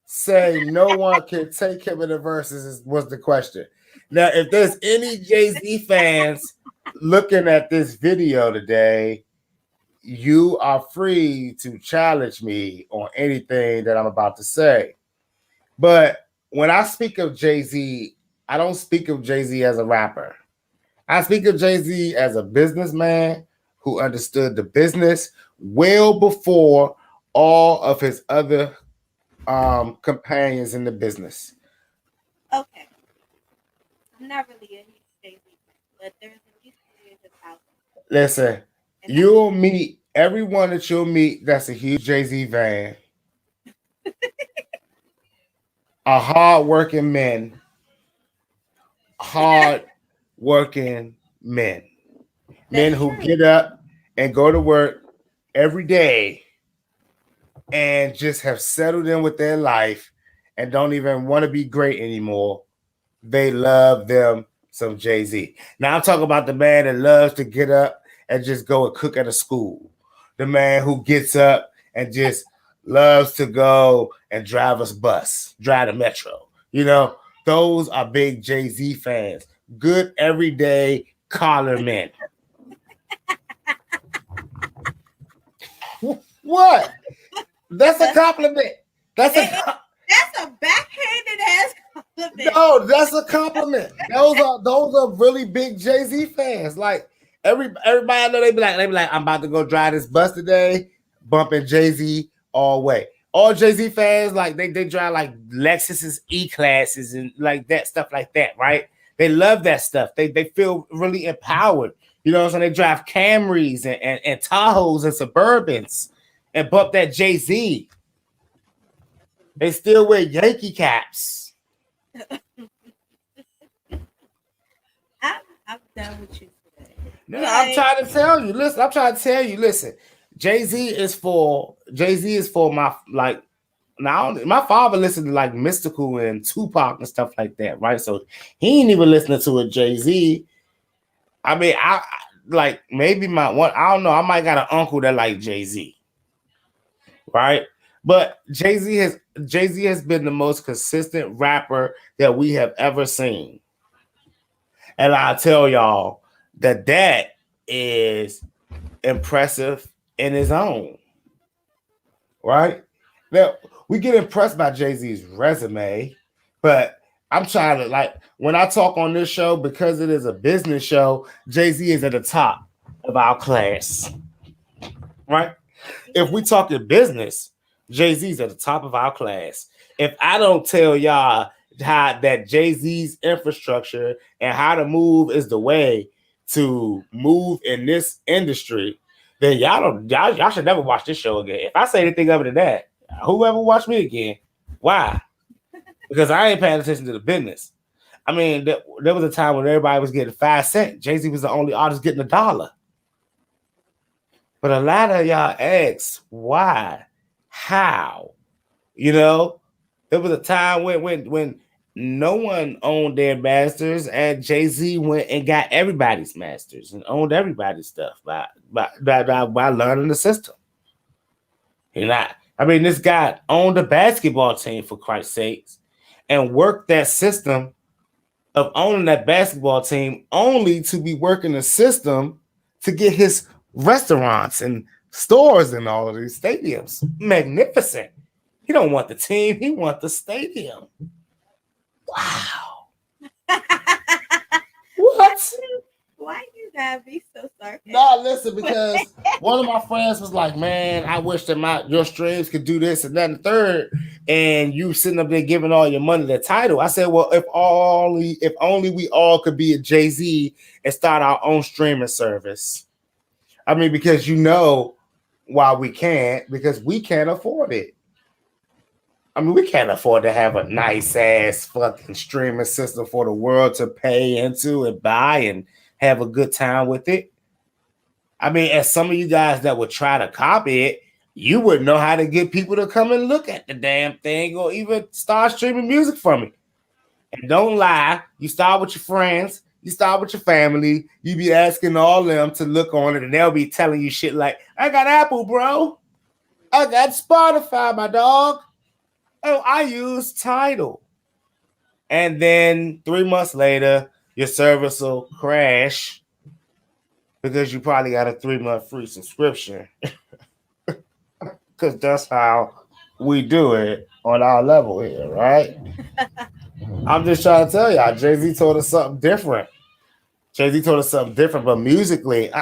S2: say no one can take him in the verses was the question. Now, if there's any Jay-Z fans looking at this video today, you are free to challenge me on anything that I'm about to say. But when I speak of Jay-Z, I don't speak of Jay-Z as a rapper. I speak of Jay-Z as a businessman who understood the business well before all of his other companions in the business.
S1: Okay. I'm not really a huge Jay-Z fan, but there's a few series about him.
S2: Listen, you'll meet everyone that you'll meet that's a huge Jay-Z fan. Are hard-working men. Hard-working men. Men who get up and go to work every day and just have settled in with their life and don't even want to be great anymore. They love them some Jay-Z. Now I'm talking about the man that loves to get up and just go and cook at a school. The man who gets up and just loves to go and drive the metro. You know, those are big Jay-Z fans. Good everyday collar men. What? That's a compliment. That's
S1: a backhanded ass compliment.
S2: No, that's a compliment. Those are really big Jay-Z fans. Like everybody I know, they be like, I'm about to go drive this bus today, bumping Jay-Z all way. All Jay-Z fans, like they drive like Lexus's E-classes and like that stuff like that, right? They love that stuff. They feel really empowered. You know what I'm saying? They drive Camrys and Tahoes and Suburbans and bump that Jay-Z. They still wear Yankee caps.
S1: I'm done with you today.
S2: No, I'm trying to tell you. Listen. Jay-Z is for my like. Now my father listened to like Mystical and Tupac and stuff like that, right? So he ain't even listening to a Jay-Z. I mean, I like maybe my one. I don't know. I might got an uncle that like Jay-Z, right? But Jay-Z has been the most consistent rapper that we have ever seen, and I tell y'all that is impressive in his own, right? Now we get impressed by Jay-Z's resume, but I'm trying to like when I talk on this show because it is a business show. Jay-Z is at the top of our class, right? If we talk in business, Jay-Z's at the top of our class. If I don't tell y'all how that Jay-Z's infrastructure and how to move is the way to move in this industry, then y'all should never watch this show again. If I say anything other than that, whoever watch me again, why? Because I ain't paying attention to the business. I mean, there was a time when everybody was getting 5 cents. Jay-Z was the only artist getting $1. But a lot of y'all ask why, how, you know, there was a time when no one owned their masters, and Jay-Z went and got everybody's masters and owned everybody's stuff by learning the system. I mean, this guy owned a basketball team, for Christ's sakes, and worked that system of owning that basketball team only to be working the system to get his restaurants and stores in all of these stadiums. Magnificent. He don't want the team, he want the stadium. Wow. What?
S1: Why you gotta be so sarcastic?
S2: No, listen, because one of my friends was like, "Man, I wish that your streams could do this and that and the third," and you sitting up there giving all your money to Title. I said, "Well, if only we all could be a Jay-Z and start our own streaming service." I mean, because why we can't, because we can't afford it. I mean, we can't afford to have a nice ass fucking streaming system for the world to pay into and buy and have a good time with it. I mean, as some of you guys that would try to copy it, you wouldn't know how to get people to come and look at the damn thing or even start streaming music from it. And don't lie, you start with your friends, you start with your family, you be asking all them to look on it, and they'll be telling you shit like, "I got Apple, bro. I got Spotify, my dog. Oh, I use Tidal." And then 3 months later, your service will crash because you probably got a 3-month free subscription. Because that's how we do it on our level here, right? I'm just trying to tell y'all, Jay-Z told us something different. But musically,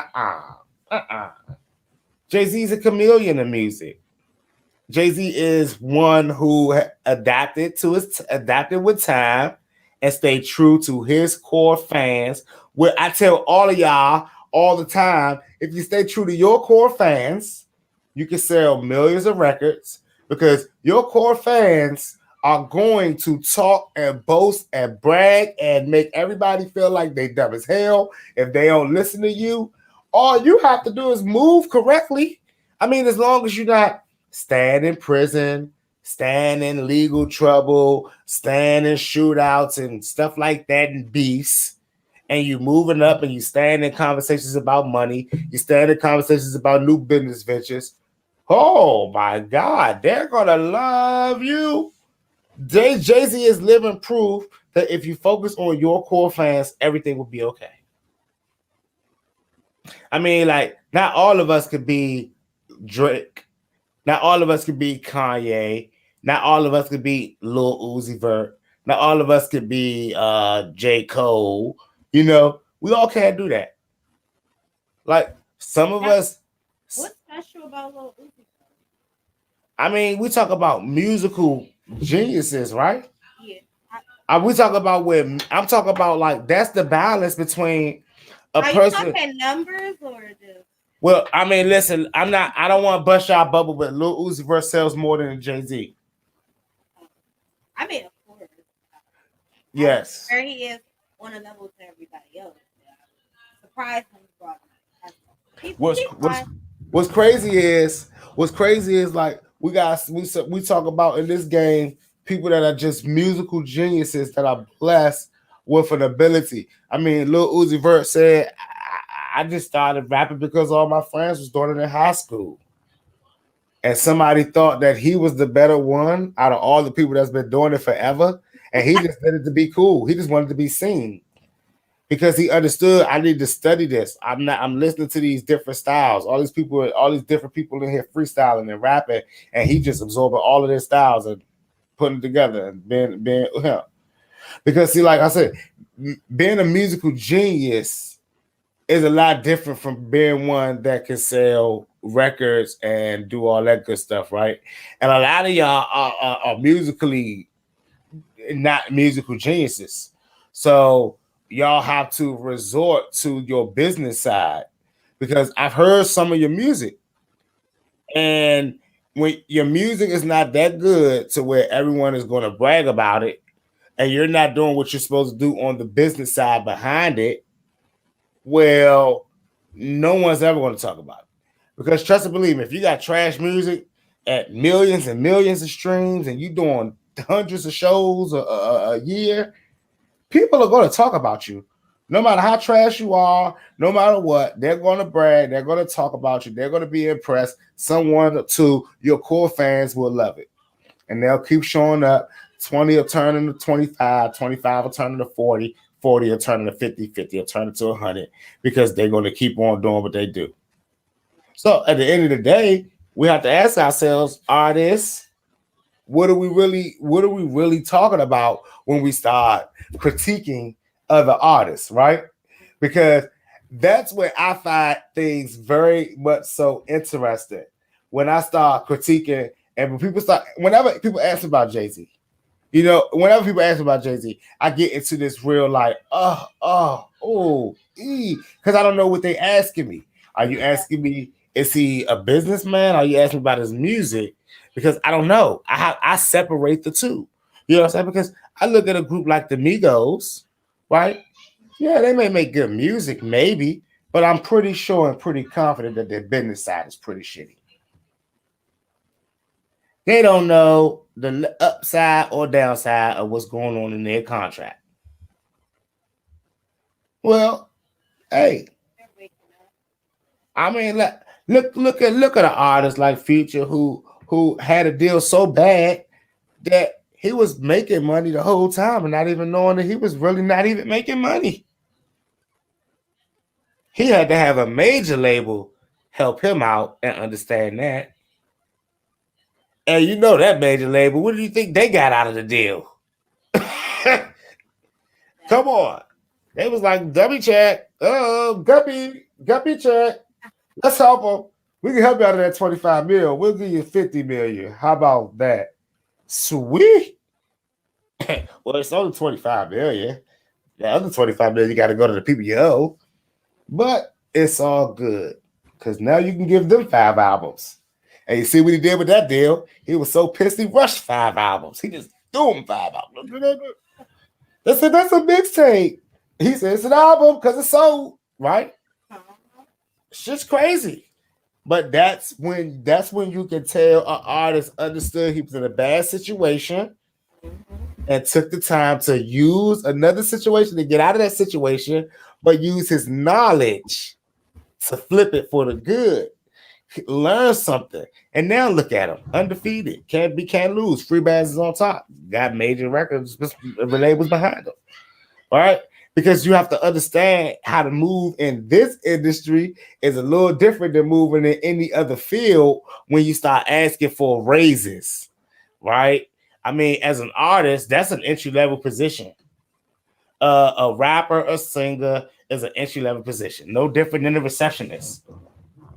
S2: Jay-Z's a chameleon in music. Jay-Z is one who adapted with time and stayed true to his core fans. Where I tell all of y'all all the time, if you stay true to your core fans, you can sell millions of records because your core fans are going to talk and boast and brag and make everybody feel like they dumb as hell if they don't listen to you. All you have to do is move correctly. I mean, as long as you're not stand in prison, stand in legal trouble, stand in shootouts and stuff like that and beefs, and you moving up and you stand in conversations about money, you stand in conversations about new business ventures. Oh my God, they're gonna love you. Jay-Z is living proof that if you focus on your core fans, everything will be okay. I mean, like, not all of us could be Drake. Not all of us could be Kanye. Not all of us could be Lil Uzi Vert. Not all of us could be J. Cole. You know, we all can't do that. Like, some of us.
S1: What's special about Lil Uzi?
S2: I mean, we talk about musical geniuses, right?
S1: Yeah.
S2: We talk about I'm talking about, like, that's the balance between a person.
S1: Are you talking numbers or just?
S2: Well, I mean, listen, I don't want to bust y'all bubble, but Lil Uzi Vert sells more than Jay-Z.
S1: I mean, of course.
S2: Yes.
S1: Where he is on a level to everybody else. Surprised when he brought him.
S2: What's crazy is like we talk about in this game people that are just musical geniuses that are blessed with an ability. I mean, Lil Uzi Vert said, I just started rapping because all my friends was doing it in high school. And somebody thought that he was the better one out of all the people that's been doing it forever. And he just did it to be cool. He just wanted to be seen. Because he understood I need to study this. I'm listening to these different styles. All these different people in here freestyling and rapping. And he just absorbing all of their styles and putting it together and being because see, like I said, being a musical genius is a lot different from being one that can sell records and do all that good stuff, right? And a lot of y'all are musically not musical geniuses. So y'all have to resort to your business side because I've heard some of your music. And when your music is not that good to where everyone is going to brag about it, and you're not doing what you're supposed to do on the business side behind it, well, no one's ever going to talk about it. Because trust and believe me, if you got trash music at millions and millions of streams and you doing hundreds of shows a year, people are going to talk about you. No matter how trash you are, no matter what, they're going to brag. They're going to talk about you. They're going to be impressed. Someone or two, your core fans will love it. And they'll keep showing up. 20 will turn into 25. 25 will turn into 40. 40 will turn into 50. 50 will turn into 100 because they're going to keep on doing what they do. So at the end of the day, we have to ask ourselves, artists, what are we really talking about when we start critiquing other artists, right? Because that's where I find things very much so interesting. When I start critiquing and whenever people ask about Jay-Z, whenever people ask about Jay-Z, I get into this real like, because I don't know what they asking me. Are you asking me, is he a businessman? Are you asking about his music? Because I don't know. I separate the two. You know what I'm saying? Because I look at a group like the Migos, right? Yeah, they may make good music, maybe, but I'm pretty sure and pretty confident that their business side is pretty shitty. They don't know the upside or downside of what's going on in their contract. Well, hey, I mean, look at an artist like Future who had a deal so bad that he was making money the whole time and not even knowing that he was really not even making money. He had to have a major label help him out and understand that. And you know that major label, what do you think they got out of the deal? Come on. They was like, Guppy check. Guppy check. Let's help them. We can help you out of that 25 mil. We'll give you 50 million. How about that? Sweet. Well, it's only 25 million. The other 25 million, you got to go to the people you owe. But it's all good. Because now you can give them 5 albums. And you see what he did with that deal? He was so pissed he rushed 5 albums. He just threw them 5 albums. That's a mixtape. He said it's an album because it's sold, right? It's just crazy. But that's when you can tell an artist understood he was in a bad situation and took the time to use another situation to get out of that situation, but use his knowledge to flip it for the good. Learn something. And now look at him. Undefeated. Can't lose. Free Bands is on top. Got major records, labels behind him. All right? Because you have to understand how to move in this industry is a little different than moving in any other field when you start asking for raises, right? I mean, as an artist, that's an entry-level position. A rapper, a singer is an entry-level position. No different than a receptionist.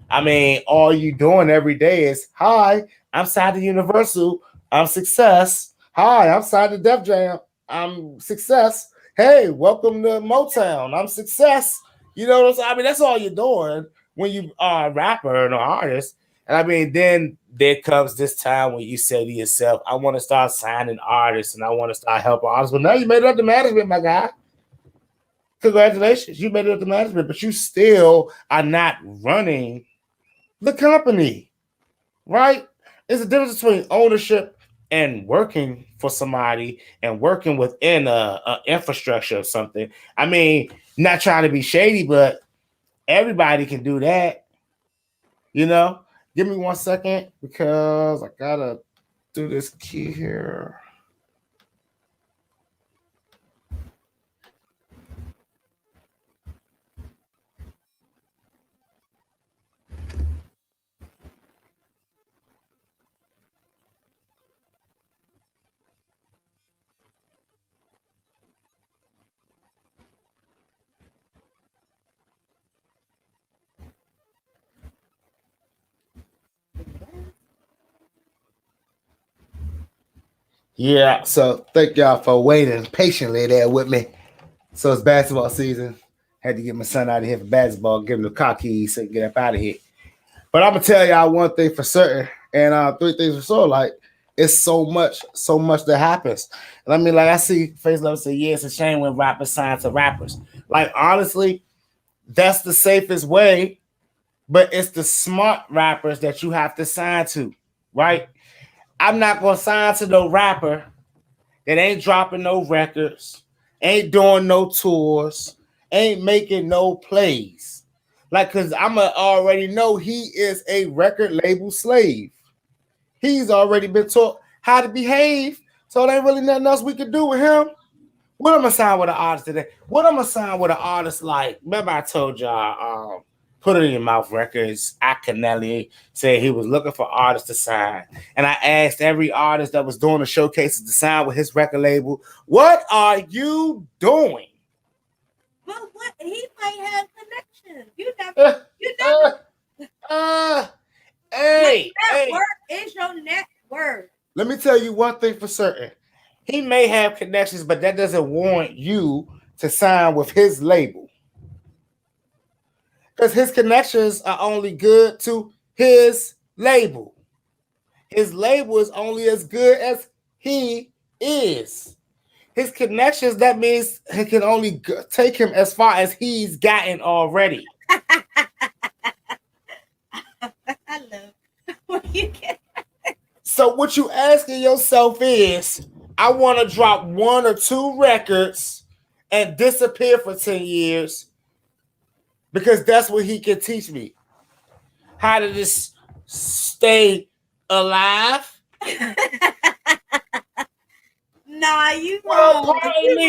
S2: I mean, all you doing every day is, hi, I'm signed to Universal. I'm Sixxcess. Hi, I'm signed to Def Jam. I'm Sixxcess. Hey, welcome to Motown. I'm Sixxcess. You know what I'm saying? I mean, that's all you're doing when you are a rapper and an artist. And I mean, then there comes this time when you say to yourself, I want to start signing artists and I want to start helping artists. Well, now you made it up to management, my guy. Congratulations. You made it up to management, but you still are not running the company, right? There's a difference between ownership and working for somebody and working within a infrastructure of something. I mean, not trying to be shady, but everybody can do that. You know, give me 1 second because I gotta do this key here. Yeah, so thank y'all for waiting patiently there with me. So it's basketball season. Had to get my son out of here for basketball, give him the car keys so he can get up out of here. But I'm gonna tell y'all one thing for certain, and 3 things for sure. Like it's so much that happens. And I mean, like I see Face Love say, yeah, it's a shame when rappers sign to rappers. Like honestly, that's the safest way, but it's the smart rappers that you have to sign to, right? I'm not gonna sign to no rapper that ain't dropping no records, ain't doing no tours, ain't making no plays. Like, cause I'ma already know he is a record label slave. He's already been taught how to behave, so there ain't really nothing else we can do with him. What am I sign with an artist today? What am I sign with an artist like? Remember I told y'all Put It in Your Mouth Records, Akinelli said he was looking for artists to sign. And I asked every artist that was doing the showcases to sign with his record label, what are you doing?
S1: But what he might have connections. You never
S2: Hey,
S1: network is your network.
S2: Let me tell you one thing for certain. He may have connections, but that doesn't warrant you to sign with his label. Because his connections are only good to his label. His label is only as good as he is. His connections, that means he can only take him as far as he's gotten already.
S1: I love when you get.
S2: So what you asking yourself is, I want to drop 1 or 2 records and disappear for 10 years because that's what he can teach me. How to just stay alive.
S1: Nah, you
S2: Well,
S1: wrong.
S2: pardon me.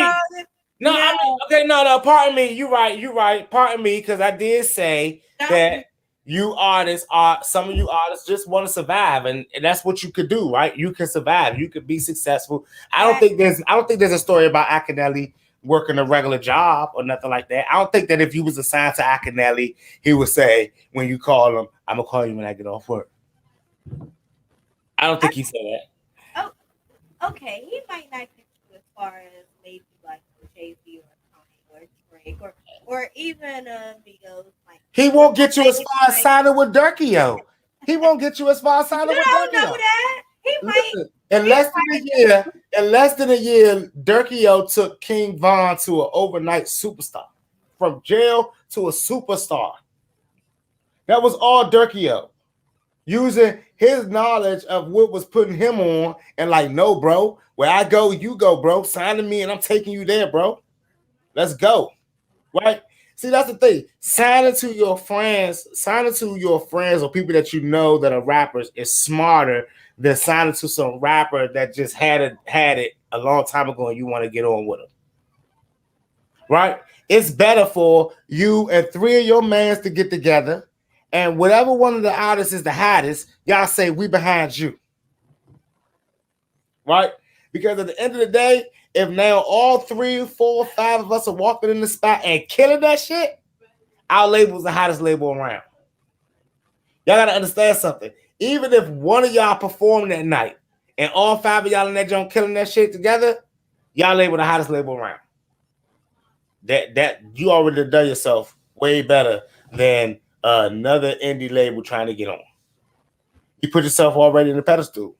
S2: No, I mean, okay, no, pardon me. You're right. Pardon me, because I did say that you artists some of you artists just want to survive, and that's what you could do, right? You can survive, you could be successful. I don't think there's a story about Akinelli working a regular job or nothing like that. I don't think that if you was assigned to Akinelli, he would say when you call him, I'm gonna call you when I get off work. I don't think he said that.
S1: Oh, okay. He might not get you as far as maybe like Jay-Z or Kanye or Drake or even Migos. Like,
S2: he won't get you as far as signing with Durkio. He won't get you as far as signing with Durkio.
S1: You don't know that. He might.
S2: In less than a year, Durkio took King Von to an overnight superstar. From jail to a superstar. That was all Durkio. Using his knowledge of what was putting him on and like, no, bro, where I go, you go, bro. Sign to me and I'm taking you there, bro. Let's go. Right? See, that's the thing. Signing to your friends or people that you know that are rappers is smarter than signing to some rapper that just had it a long time ago and you want to get on with them. Right? It's better for you and 3 of your mans to get together. And whatever one of the artists is the hottest, y'all say, we behind you. Right? Because at the end of the day, if now all 3, 4, 5 of us are walking in the spot and killing that shit, our label is the hottest label around. Y'all got to understand something. Even if one of y'all performed that night and all 5 of y'all in that joint killing that shit together, y'all label the hottest label around. That you already done yourself way better than another indie label trying to get on. You put yourself already in the pedestal.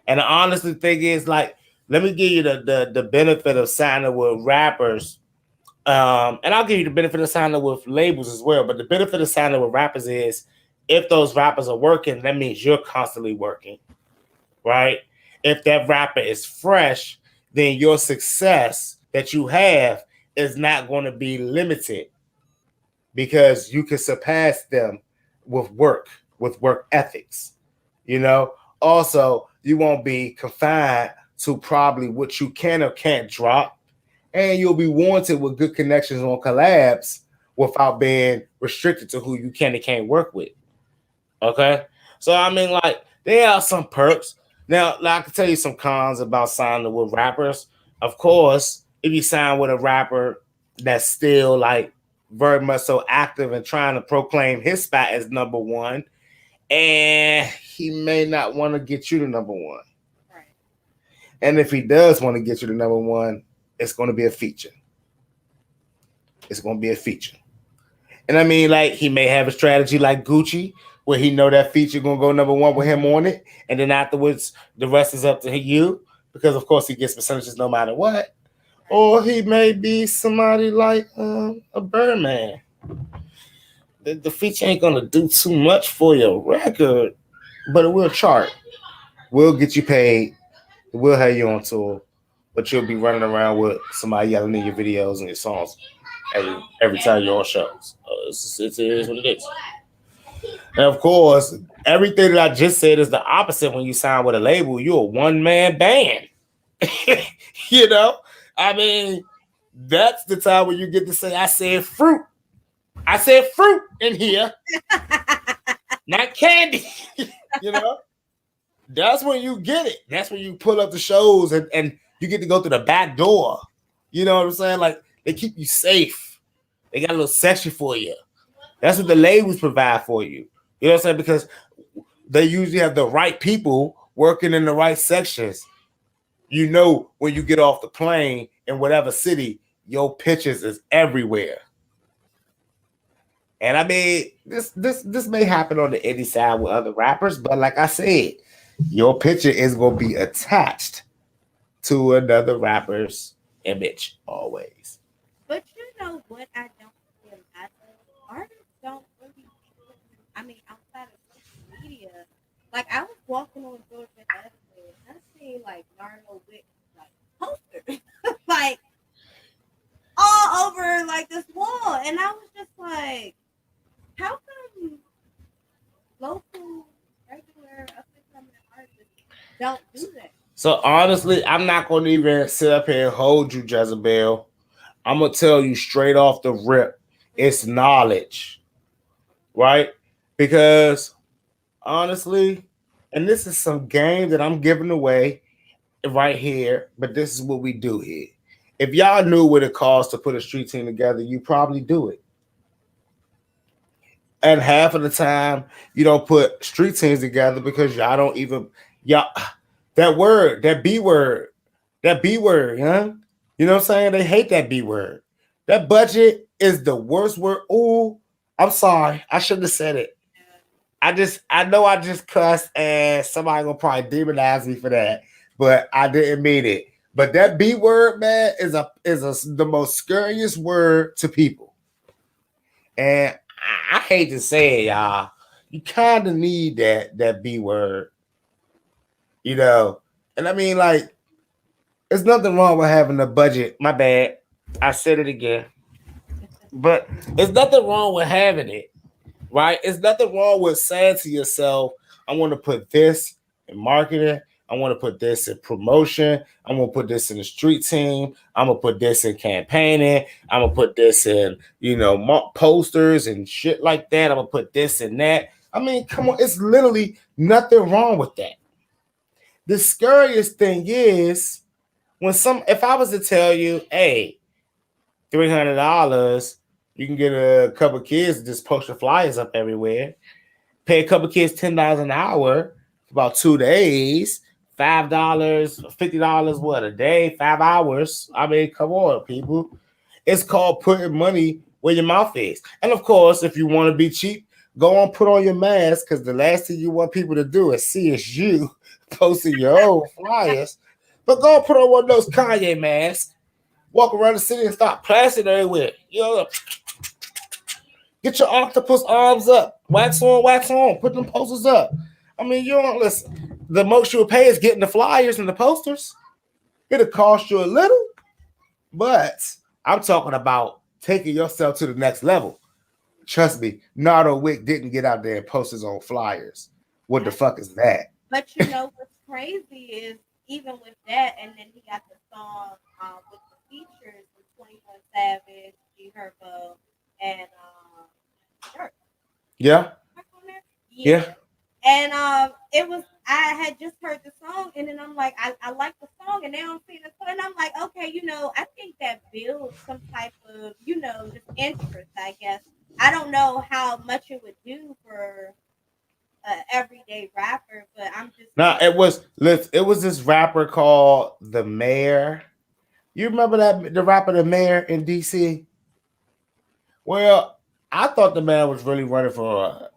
S2: And the honestly thing is, like, let me give you the benefit of signing with rappers. And I'll give you the benefit of signing with labels as well. But the benefit of signing with rappers is if those rappers are working, that means you're constantly working. Right? If that rapper is fresh, then your success that you have is not going to be limited. Because you can surpass them with work ethics, you know. Also, you won't be confined to probably what you can or can't drop, and you'll be warranted with good connections on collabs without being restricted to who you can and can't work with. Okay, so I mean, like, there are some perks. Now, like, I can tell you some cons about signing with rappers. Of course, if you sign with a rapper that's still like very much so active and trying to proclaim his spot as number one, and he may not want to get you to number one. Right. And if he does want to get you to number one, it's going to be a feature. It's going to be a feature. And I mean, like, he may have a strategy like Gucci, where he know that feature going to go number one with him on it, and then afterwards, the rest is up to you, because of course he gets percentages no matter what. Or he may be somebody like a Birdman. The feature ain't gonna do too much for your record, but it will chart. We'll get you paid. We'll have you on tour, but you'll be running around with somebody yelling in your videos and your songs every time you're on shows. It is what it is. And of course, everything that I just said is the opposite when you sign with a label. You're a one-man band. You know? I mean, that's the time when you get to say, I said fruit. I said fruit in here, not candy. You know, that's when you get it. That's when you pull up the shows and you get to go through the back door. You know what I'm saying? Like they keep you safe. They got a little section for you. That's what the labels provide for you. You know what I'm saying? Because they usually have the right people working in the right sections. You know, when you get off the plane in whatever city, your pictures is everywhere. And I mean, this may happen on the indie side with other rappers, but like I said, your picture is gonna be attached to another rapper's image always.
S1: But you know what I don't see a lot of? Artists don't really be putting, I mean, outside of social media. Like I was walking on Georgia Avenue and I seen like Nardo with like posters like all over like this wall. And I was just like, how come local, regular, up and coming artists don't do that?
S2: So honestly, I'm not gonna even sit up here and hold you, Jezebel. I'm gonna tell you straight off the rip, it's knowledge, right? Because honestly, and this is some game that I'm giving away right here, but this is what we do here. If y'all knew what it costs to put a street team together, you probably do it. And half of the time, you don't put street teams together because y'all don't even y'all that word, that B word, huh? You know what I'm saying? They hate that B word. That budget is the worst word. Oh, I'm sorry. I shouldn't have said it. I know I just cussed and somebody gonna probably demonize me for that, but I didn't mean it. But that B word, man, is the most scariest word to people. And I hate to say it, y'all. You kind of need that B word, you know. And I mean, like, there's nothing wrong with having a budget. My bad. I said it again. But there's nothing wrong with having it, right? It's nothing wrong with saying to yourself, I want to put this in marketing. I want to put this in promotion. I'm going to put this in the street team. I'm going to put this in campaigning. I'm going to put this in, posters and shit like that. I'm going to put this in that. I mean, come on. It's literally nothing wrong with that. The scariest thing is if I was to tell you, hey, $300, you can get a couple kids to just post your flyers up everywhere. Pay a couple kids $10 an hour for about 2 days, $5, $50, what, a day, 5 hours. I mean, come on, people. It's called putting money where your mouth is. And of course, if you want to be cheap, go on, put on your mask, because the last thing you want people to do is see is you posting your own flyers. But go and put on one of those Kanye masks. Walk around the city and start plastered everywhere. Get your octopus arms up. Wax on. Put them posters up. I mean, you don't listen. The most you'll pay is getting the flyers and the posters. It'll cost you a little, but I'm talking about taking yourself to the next level. Trust me, Nardo Wick didn't get out there and post his own flyers. What the fuck is that?
S1: But you know what's crazy is even with that, and then he got the song with the features with 21 Savage, G Herbo, and Dirt.
S2: Yeah.
S1: Yeah. And it was, I had just heard the song, and then I'm like, I like the song, and now I'm seeing the song, and I'm like, okay, I think that builds some type of, just interest, I guess. I don't know how much it would do for an everyday rapper, but I'm just.
S2: No, it was this rapper called The Mayor. You remember the rapper The Mayor in DC? Well, I thought the man was really running for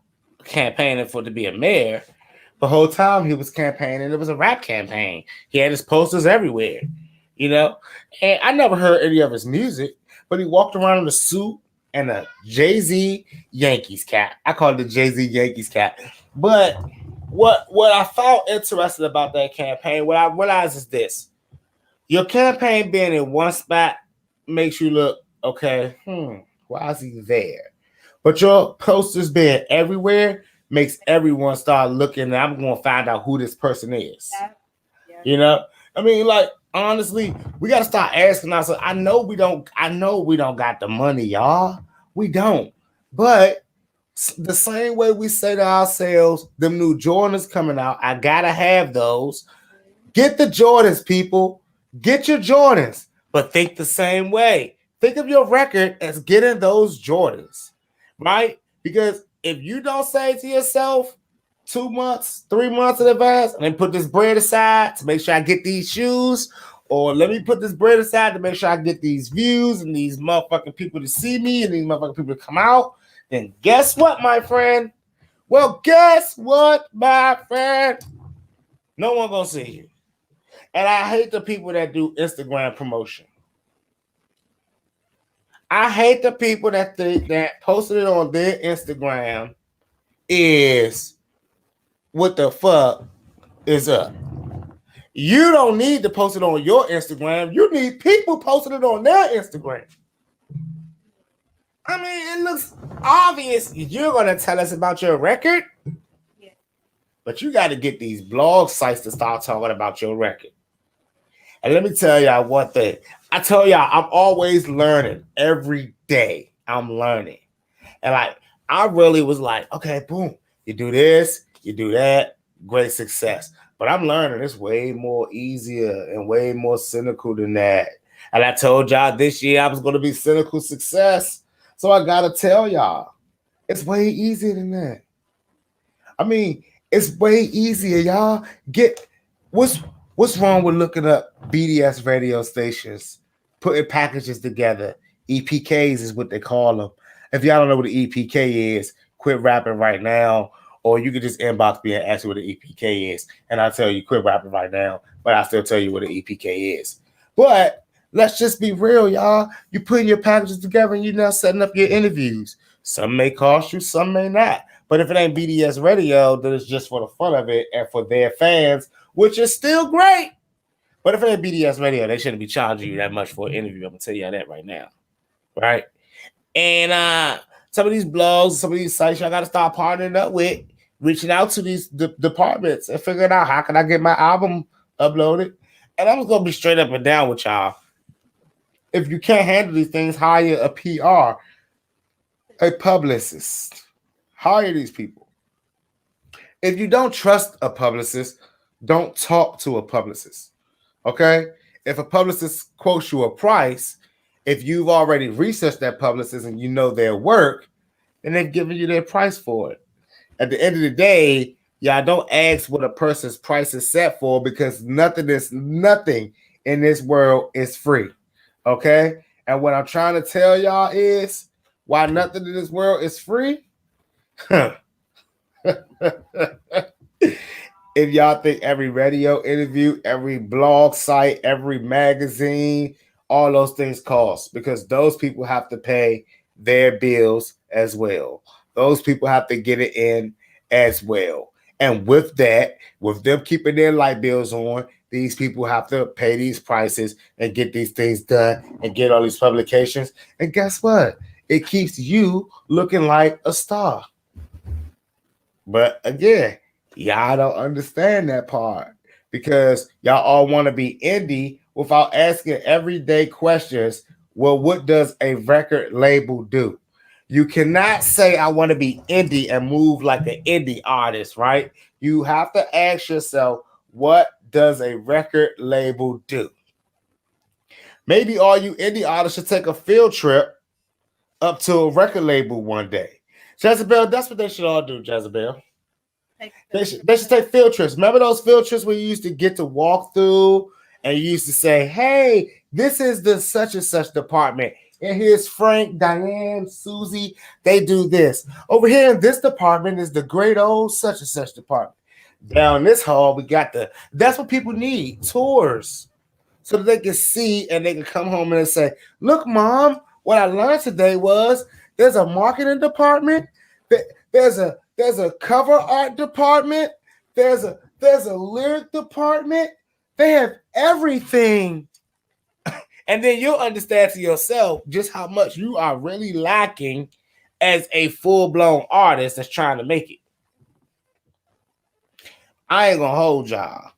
S2: campaigning to be a mayor. The whole time he was campaigning, it was a rap campaign. He had his posters everywhere, And I never heard any of his music, but he walked around in a suit and a Jay-Z Yankees cap. I call it the Jay-Z Yankees cap. But what I found interesting about that campaign, what I realized is this. Your campaign being in one spot makes you look, okay, why is he there? But your posters being everywhere makes everyone start looking, and I'm going to find out who this person is. Yeah. I mean, like, honestly, we got to start asking ourselves. I know we don't got the money, y'all. We don't. But the same way we say to ourselves, them new Jordans coming out, I gotta have those. Get the Jordans, people. Get your Jordans. But think the same way. Think of your record as getting those Jordans, right? Because if you don't say to yourself 2 months, 3 months in advance, and then put this bread aside to make sure I get these shoes, or let me put this bread aside to make sure I get these views and these motherfucking people to see me and these motherfucking people to come out, then guess what, my friend? Well, guess what, my friend? No one gonna see you. And I hate the people that do Instagram promotion. I hate the people that think that posting it on their Instagram is what the fuck is up. You don't need to post it on your Instagram. You need people posting it on their Instagram. I mean, it looks obvious you're going to tell us about your record, but you got to get these blog sites to start talking about your record. And let me tell y'all one thing. I tell y'all, I'm always learning. Every day, I'm learning. And like, I really was like, okay, boom, you do this, you do that, great success. But I'm learning it's way more easier and way more cynical than that. And I told y'all this year I was going to be cynical success. So I got to tell y'all, it's way easier than that. I mean, it's way easier, y'all. What's wrong with looking up BDS radio stations, putting packages together? EPKs is what they call them. If y'all don't know what the EPK is, quit rapping right now, or you can just inbox me and ask me what the EPK is, and I'll tell you quit rapping right now, but I'll still tell you what the EPK is. But let's just be real, y'all. You putting your packages together and you're now setting up your interviews. Some may cost you, some may not. But if it ain't BDS radio, then it's just for the fun of it and for their fans, which is still great. But if it ain't BDS radio, they shouldn't be charging you that much for an interview. I'm gonna tell you that right now. Right? And some of these blogs, some of these sites, y'all gotta start partnering up with, reaching out to these departments and figuring out how can I get my album uploaded. And I'm just gonna be straight up and down with y'all. If you can't handle these things, hire a PR, a publicist. Hire these people. If you don't trust a publicist, don't talk to a publicist. Okay? If a publicist quotes you a price, if you've already researched that publicist and you know their work, then they've given you their price for it. At the end of the day, y'all don't ask what a person's price is set for because nothing in this world is free. Okay? And what I'm trying to tell y'all is why nothing in this world is free. If y'all think every radio interview, every blog site, every magazine, all those things cost, because those people have to pay their bills as well. Those people have to get it in as well. And with that, with them keeping their light bills on, these people have to pay these prices and get these things done and get all these publications. And guess what? It keeps you looking like a star. But again, y'all don't understand that part because y'all all want to be indie without asking everyday questions. Well, what does a record label do? You cannot say I want to be indie and move like an indie artist, right? You have to ask yourself, what does a record label do? Maybe all you indie artists should take a field trip up to a record label one day. Jezebel, that's what they should all do, Jezebel. They should take field trips. Remember those field trips where you used to get to walk through and you used to say, hey, this is the such and such department. And here's Frank, Diane, Susie. They do this. Over here in this department is the great old such and such department. Down this hall, we got that's what people need, tours. So that they can see and they can come home and say, look, Mom, what I learned today was there's a marketing department. There's a cover art department. There's a lyric department. They have everything. And then you'll understand to yourself just how much you are really lacking as a full-blown artist that's trying to make it. I ain't gonna hold y'all.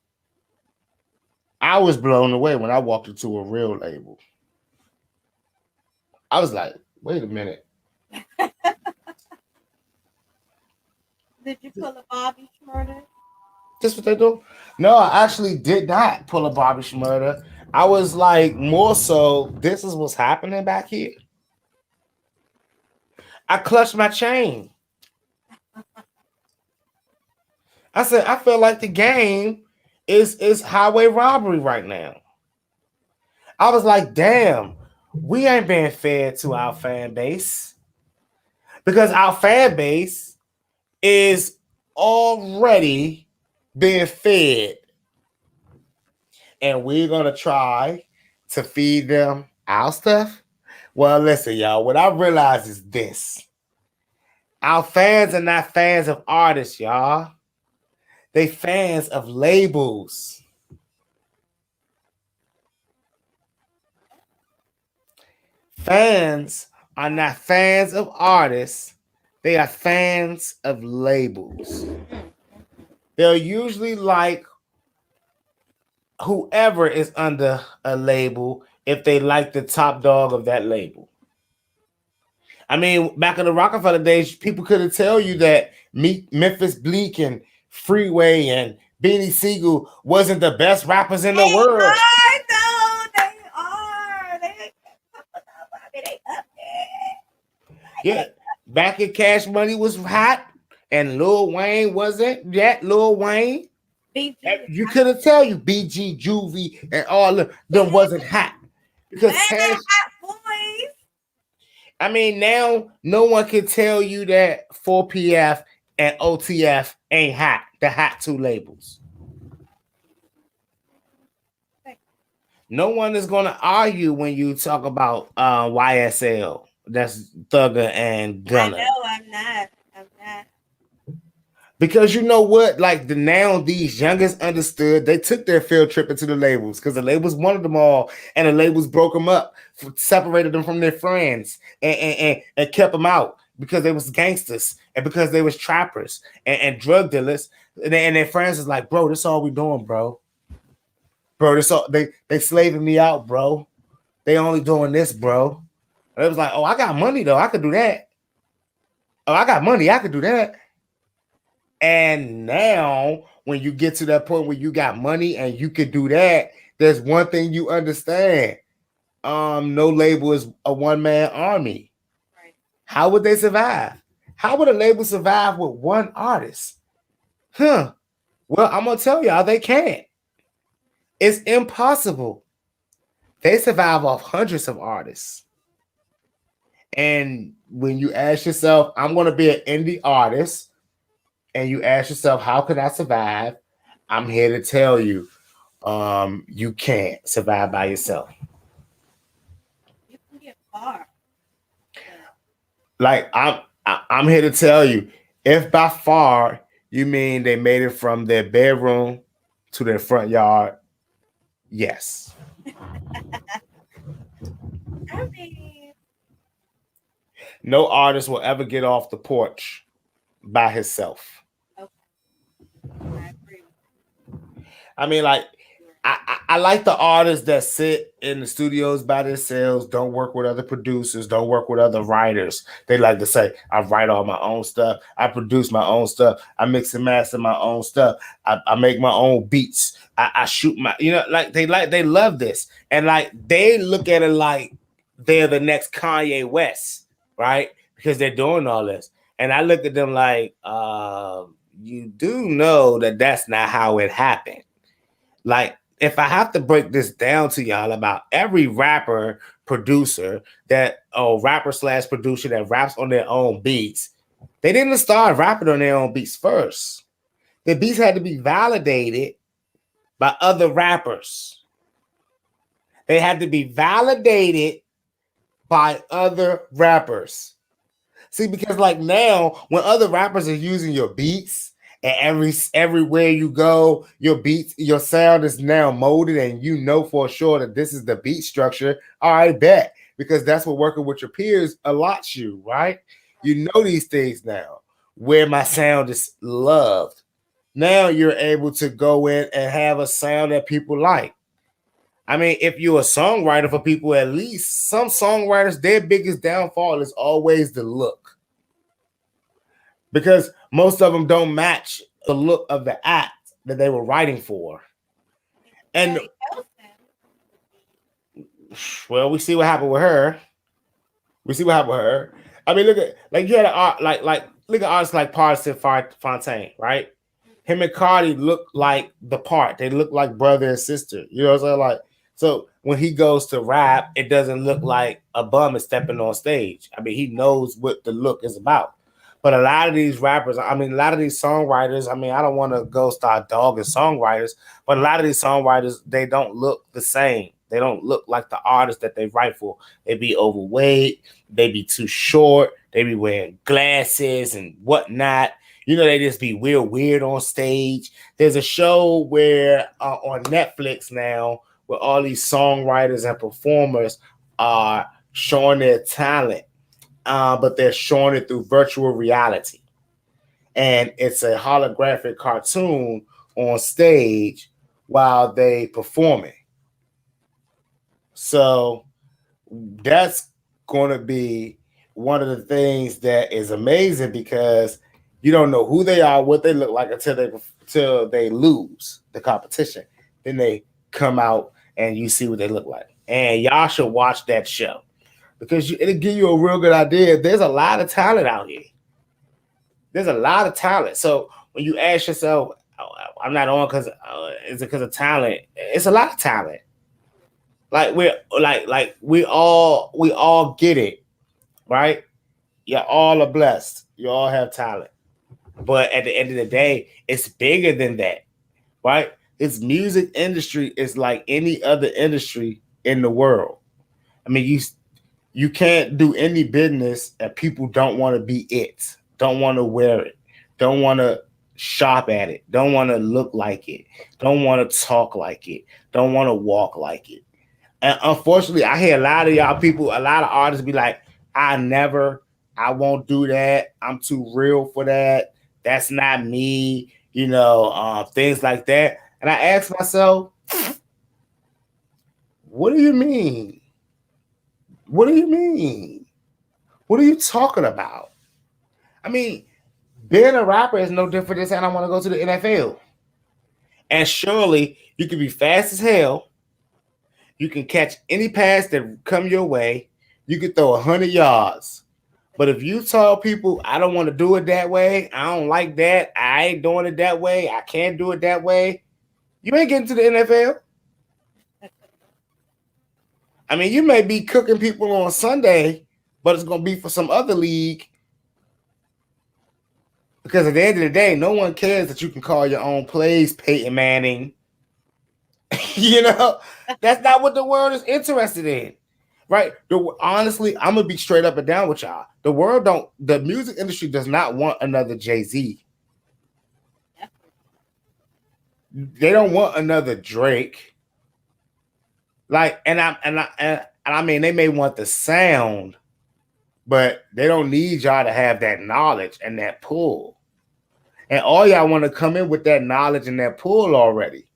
S2: I was blown away when I walked into a real label. I was like, wait a minute.
S1: Did you pull a Bobby Schmurder?
S2: That's what they do. No, I actually did not pull a Bobby Schmurder. I was like more so. This is what's happening back here. I clutched my chain. I said I feel like the game is highway robbery right now. I was like, damn, we ain't being fair to our fan base because our fan base is already being fed, and we're gonna try to feed them our stuff. Well, listen, y'all. What I realize is this: our fans are not fans of artists, y'all. They fans of labels. Fans are not fans of artists. They are fans of labels. They'll usually like whoever is under a label if they like the top dog of that label. I mean, back in the Rockefeller days, people couldn't tell you that Memphis Bleak and Freeway and Beanie Siegel wasn't the best rappers in the world.
S1: Are, though. They are. They up there.
S2: Yeah, back in Cash Money was hot, and Lil Wayne wasn't yet Lil Wayne. You couldn't tell you BG, Juvie, and all of them wasn't hot because Cash. I mean, now no one can tell you that 4PF and OTF ain't hot. The hot two labels. No one is going to argue when you talk about YSL. That's Thugger and Gunna.
S1: I know, I'm not.
S2: Because you know what? Like now these youngest understood, they took their field trip into the labels because the labels wanted them all, and the labels broke them up, separated them from their friends, and kept them out because they was gangsters and because they was trappers and drug dealers, and their friends was like, bro, this all we doing, bro. Bro, this all they slaving me out, bro. They only doing this, bro. And it was like, oh, I got money though, I could do that. Oh, I got money, I could do that. And now, when you get to that point where you got money and you can do that, there's one thing you understand. No label is a one-man army. Right. How would they survive? How would a label survive with one artist? Well, I'm gonna tell y'all they can't. It's impossible. They survive off hundreds of artists. And when you ask yourself, I'm gonna be an indie artist, and you ask yourself, how could I survive? I'm here to tell you, you can't survive by yourself.
S1: You can get far.
S2: Like I'm here to tell you, if by far you mean they made it from their bedroom to their front yard, yes.
S1: I mean,
S2: no artist will ever get off the porch by himself. I mean, like, I like the artists that sit in the studios by themselves, don't work with other producers, don't work with other writers. They like to say, I write all my own stuff, I produce my own stuff, I mix and master my own stuff, I make my own beats, I shoot my, they love this. And like they look at it like they're the next Kanye West, right? Because they're doing all this. And I look at them like, you do know that that's not how it happened. Like, if I have to break this down to y'all about every rapper producer rapper/producer that raps on their own beats, they didn't start rapping on their own beats first. The beats had to be validated by other rappers. They had to be validated by other rappers. See, because like now, when other rappers are using your beats, and everywhere you go, your beats, your sound is now molded, and you know for sure that this is the beat structure. All right, bet, because that's what working with your peers allots you, right? You know these things now. Where my sound is loved. Now you're able to go in and have a sound that people like. I mean, if you're a songwriter for people, at least some songwriters, their biggest downfall is always the look. because most of them don't match the look of the act that they were writing for. And
S1: Kelly Kelson.
S2: well, we see what happened with her. We see what happened with her. I mean, look at like you had an art like look at artists like Parson Fontaine, right? Him and Cardi look like the part. They look like brother and sister. You know what I'm saying? Like, so when he goes to rap, it doesn't look like a bum is stepping on stage. I mean, he knows what the look is about. But a lot of these rappers, I mean, a lot of these songwriters, I mean, I don't want to go start dogging songwriters, but a lot of these songwriters, they don't look the same. They don't look like the artists that they write for. They be overweight, they be too short, they be wearing glasses and whatnot. You know, they just be weird on stage. There's a show where on Netflix now where all these songwriters and performers are showing their talent, but they're showing it through virtual reality. And it's a holographic cartoon on stage while they perform it. So that's going to be one of the things that is amazing because you don't know who they are, what they look like until they lose the competition. Then they come out and you see what they look like. And y'all should watch that show because it'll give you a real good idea. There's a lot of talent out here. There's a lot of talent. So when you ask yourself, I'm not on because is it because of talent? It's a lot of talent. Like we all get it, right? You all are blessed. You all have talent. But at the end of the day, it's bigger than that, right? This music industry is like any other industry in the world. I mean, you can't do any business and people don't want to be it, don't want to wear it, don't want to shop at it, don't want to look like it, don't want to talk like it, don't want to walk like it. And unfortunately, I hear a lot of y'all people, a lot of artists be like, I won't do that. I'm too real for that. That's not me, things like that. And I ask myself, what do you mean? What do you mean? What are you talking about? I mean, being a rapper is no different than saying I want to go to the NFL. And surely you can be fast as hell. You can catch any pass that come your way. You can throw 100 yards. But if you tell people, I don't want to do it that way, I don't like that, I ain't doing it that way, I can't do it that way, you ain't getting to the NFL. I mean, you may be cooking people on Sunday, but it's going to be for some other league. Because at the end of the day, no one cares that you can call your own plays, Peyton Manning. That's not what the world is interested in. Right? Honestly, I'm gonna be straight up and down with y'all. The music industry does not want another Jay-Z. They don't want another Drake. Like, and I mean, they may want the sound, but they don't need y'all to have that knowledge and that pull. And all y'all want to come in with that knowledge and that pull already.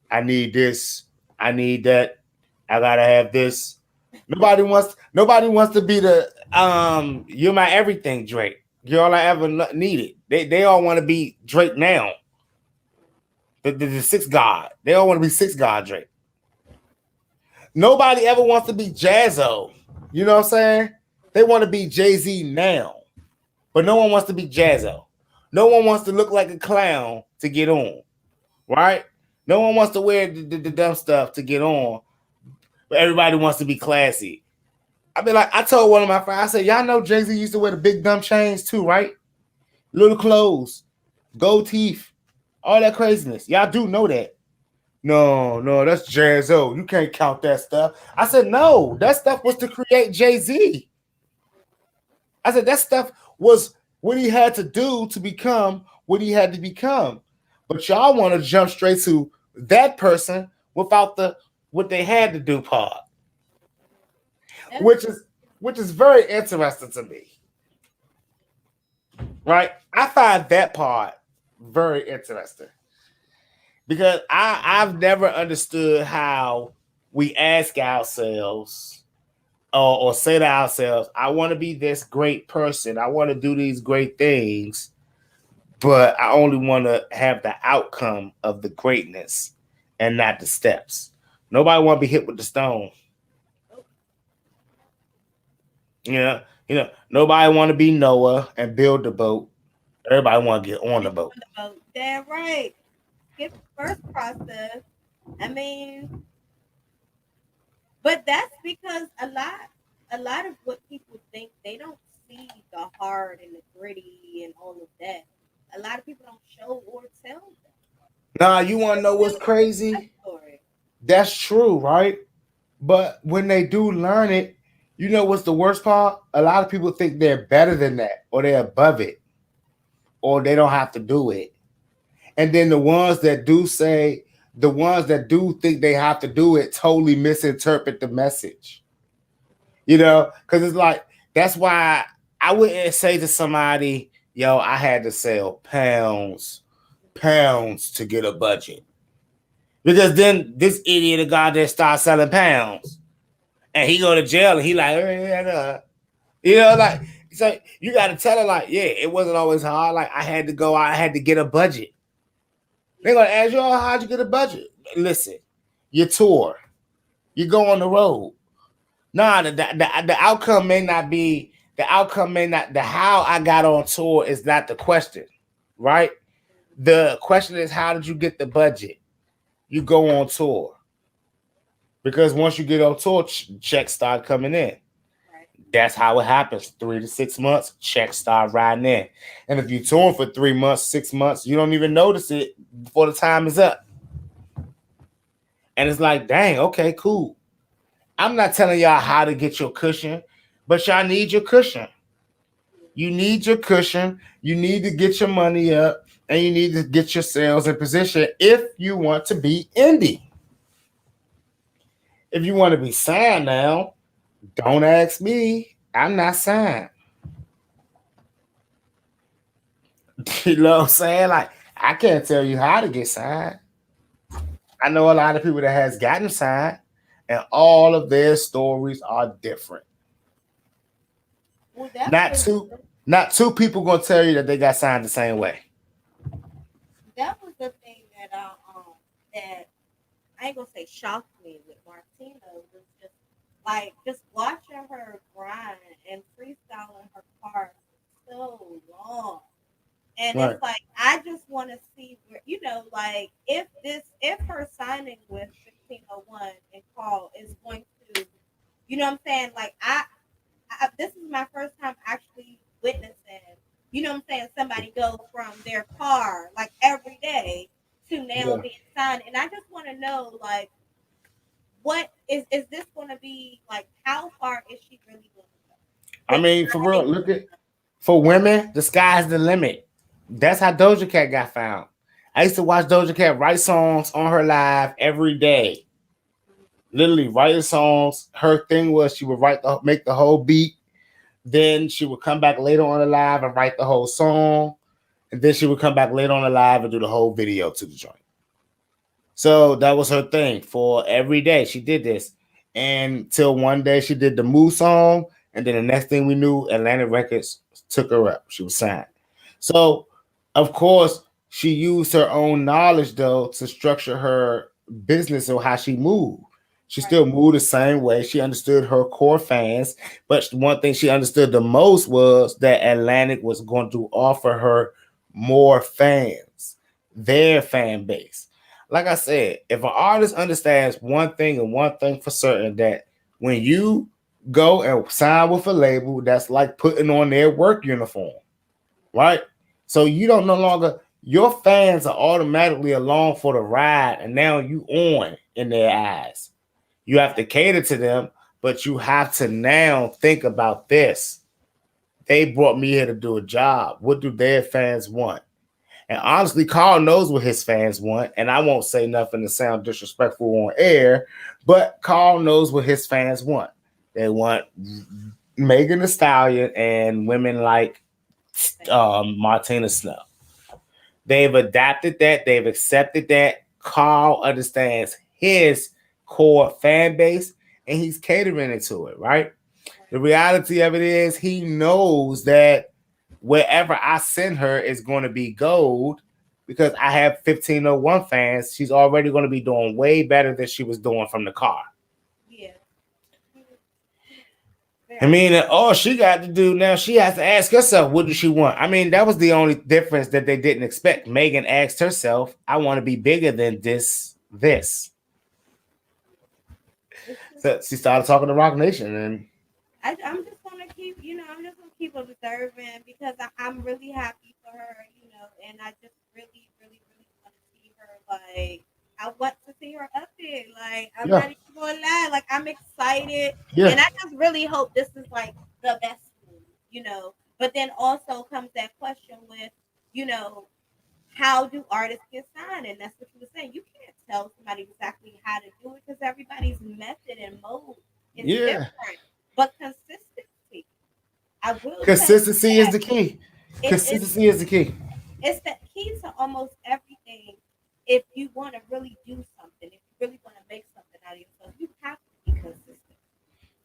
S2: I need this. I need that. I gotta have this. Nobody wants to be the you're my everything Drake. You're all I ever needed. They all want to be Drake now. The sixth god. They all want to be sixth god Drake. Nobody ever wants to be Jazzo. You know what I'm saying? They want to be Jay-Z now. But no one wants to be Jazzo. No one wants to look like a clown to get on. Right? No one wants to wear the dumb stuff to get on. But everybody wants to be classy. I mean, like I told one of my friends, I said, y'all know Jay-Z used to wear the big dumb chains too, right? Little clothes, gold teeth, all that craziness. Y'all do know that. No, that's Jazzo. You can't count that stuff. I said, no, that stuff was to create Jay-Z. I said, that stuff was what he had to do to become what he had to become. But y'all want to jump straight to that person without the what they had to do part. Which is very interesting to me. Right? I find that part very interesting. Because I've never understood how we ask ourselves, or say to ourselves, I want to be this great person. I want to do these great things, but I only want to have the outcome of the greatness and not the steps. Nobody want to be hit with the stone. You know, nobody want to be Noah and build the boat. Everybody want to get on the boat.
S1: Damn right. Skip the first process. I mean, but that's because a lot of what people think, they don't see the hard and the gritty and all of that. A lot of people don't show or tell them.
S2: Nah, you want to know what's
S1: That
S2: crazy?
S1: story.
S2: That's true, right? But when they do learn it, you know what's the worst part? A lot of people think they're better than that, or they're above it, or they don't have to do it. And then the ones that do think they have to do it totally misinterpret the message. Because it's like, that's why I wouldn't say to somebody, yo, I had to sell pounds to get a budget. Because then this idiot of God there starts selling pounds. And he go to jail and he like, like, so you got to tell her, like, yeah, it wasn't always hard. Like, I had to go out, I had to get a budget. They're going to ask you, oh, how'd you get a budget? Listen, you tour, you go on the road. Nah, the outcome may not be, the how I got on tour is not the question, right? The question is, how did you get the budget? You go on tour. Because once you get on tour, checks start coming in.
S1: Right.
S2: That's how it happens. 3 to 6 months, checks start riding in. And if you're touring for 3 months, 6 months, you don't even notice it before the time is up. And it's like, dang, okay, cool. I'm not telling y'all how to get your cushion, but y'all need your cushion. You need your cushion. You need to get your money up, and you need to get your sales in position if you want to be indie. If you want to be signed now, don't ask me. I'm not signed. You know what I'm saying? Like, I can't tell you how to get signed. I know a lot of people that has gotten signed, and all of their stories are different.
S1: Well, that's
S2: Not
S1: really
S2: two,
S1: good.
S2: not two people gonna tell you that they got signed the same way.
S1: That was the thing that I ain't gonna say shocked me with Martina, was just watching her grind and freestyling her parts so long. And
S2: Right.
S1: it's like, I just want to see where, like, if her signing with 1501 and Carl is going to, what I'm saying, like, this is my first time actually witnessing, what I'm saying, somebody go from their car like every day to now
S2: Yeah.
S1: being signed. And I just want to know, like, what is this going to be, like, how far is she really going to go
S2: I
S1: with
S2: mean, for real,
S1: signing?
S2: look at, for women, the sky's the limit. That's how Doja Cat got found. I used to watch Doja Cat write songs on her live every day. Literally writing songs. Her thing was she would make the whole beat. Then she would come back later on the live and write the whole song. And then she would come back later on the live and do the whole video to the joint. So that was her thing for every day. She did this. And till one day she did the Moo song. And then the next thing we knew, Atlantic Records took her up. She was signed. So, of course, she used her own knowledge, though, to structure her business or how she moved. She
S1: Right.
S2: still moved the same way. She understood her core fans. But one thing she understood the most was that Atlantic was going to offer her more fans, their fan base. Like I said, if an artist understands one thing and one thing for certain, that when you go and sign with a label, that's like putting on their work uniform, right? So you don't no longer, your fans are automatically along for the ride, and now you on in their eyes. You have to cater to them, but you have to now think about this. They brought me here to do a job. What do their fans want? And honestly, Carl knows what his fans want, and I won't say nothing to sound disrespectful on air, but Carl knows what his fans want. They want Megan Thee Stallion and women like Martina Snow. They've adapted that. They've accepted that. Carl understands his core fan base, and he's catering it to it, right? The reality of it is he knows that wherever I send her is going to be gold because I have 1501 fans. She's already going to be doing way better than she was doing from the car.
S1: Yeah.
S2: I mean, all she got to do now, she has to ask herself, what does she want? I mean, that was the only difference that they didn't expect. Megan asked herself, I want to be bigger than this. So she started talking to Rock Nation, and
S1: I'm just gonna keep, I'm just gonna keep observing because I'm really happy for her, and I just really, really, really want to see her. Like, I want to see her up there. Like, I'm
S2: yeah,
S1: not even gonna lie. Like, I'm excited,
S2: yeah.
S1: and I just really hope this is like the best move. But then also comes that question with, you know, how do artists get signed? And that's what you were saying. You can't tell somebody exactly how to do it because everybody's method and mode is
S2: Yeah.
S1: different. But consistency, I will tell you
S2: Consistency is
S1: that
S2: the key.
S1: it's
S2: Consistency is the key.
S1: it's the key to almost everything. If you want to really do something, if you really want to make something out of yourself, you have to be consistent.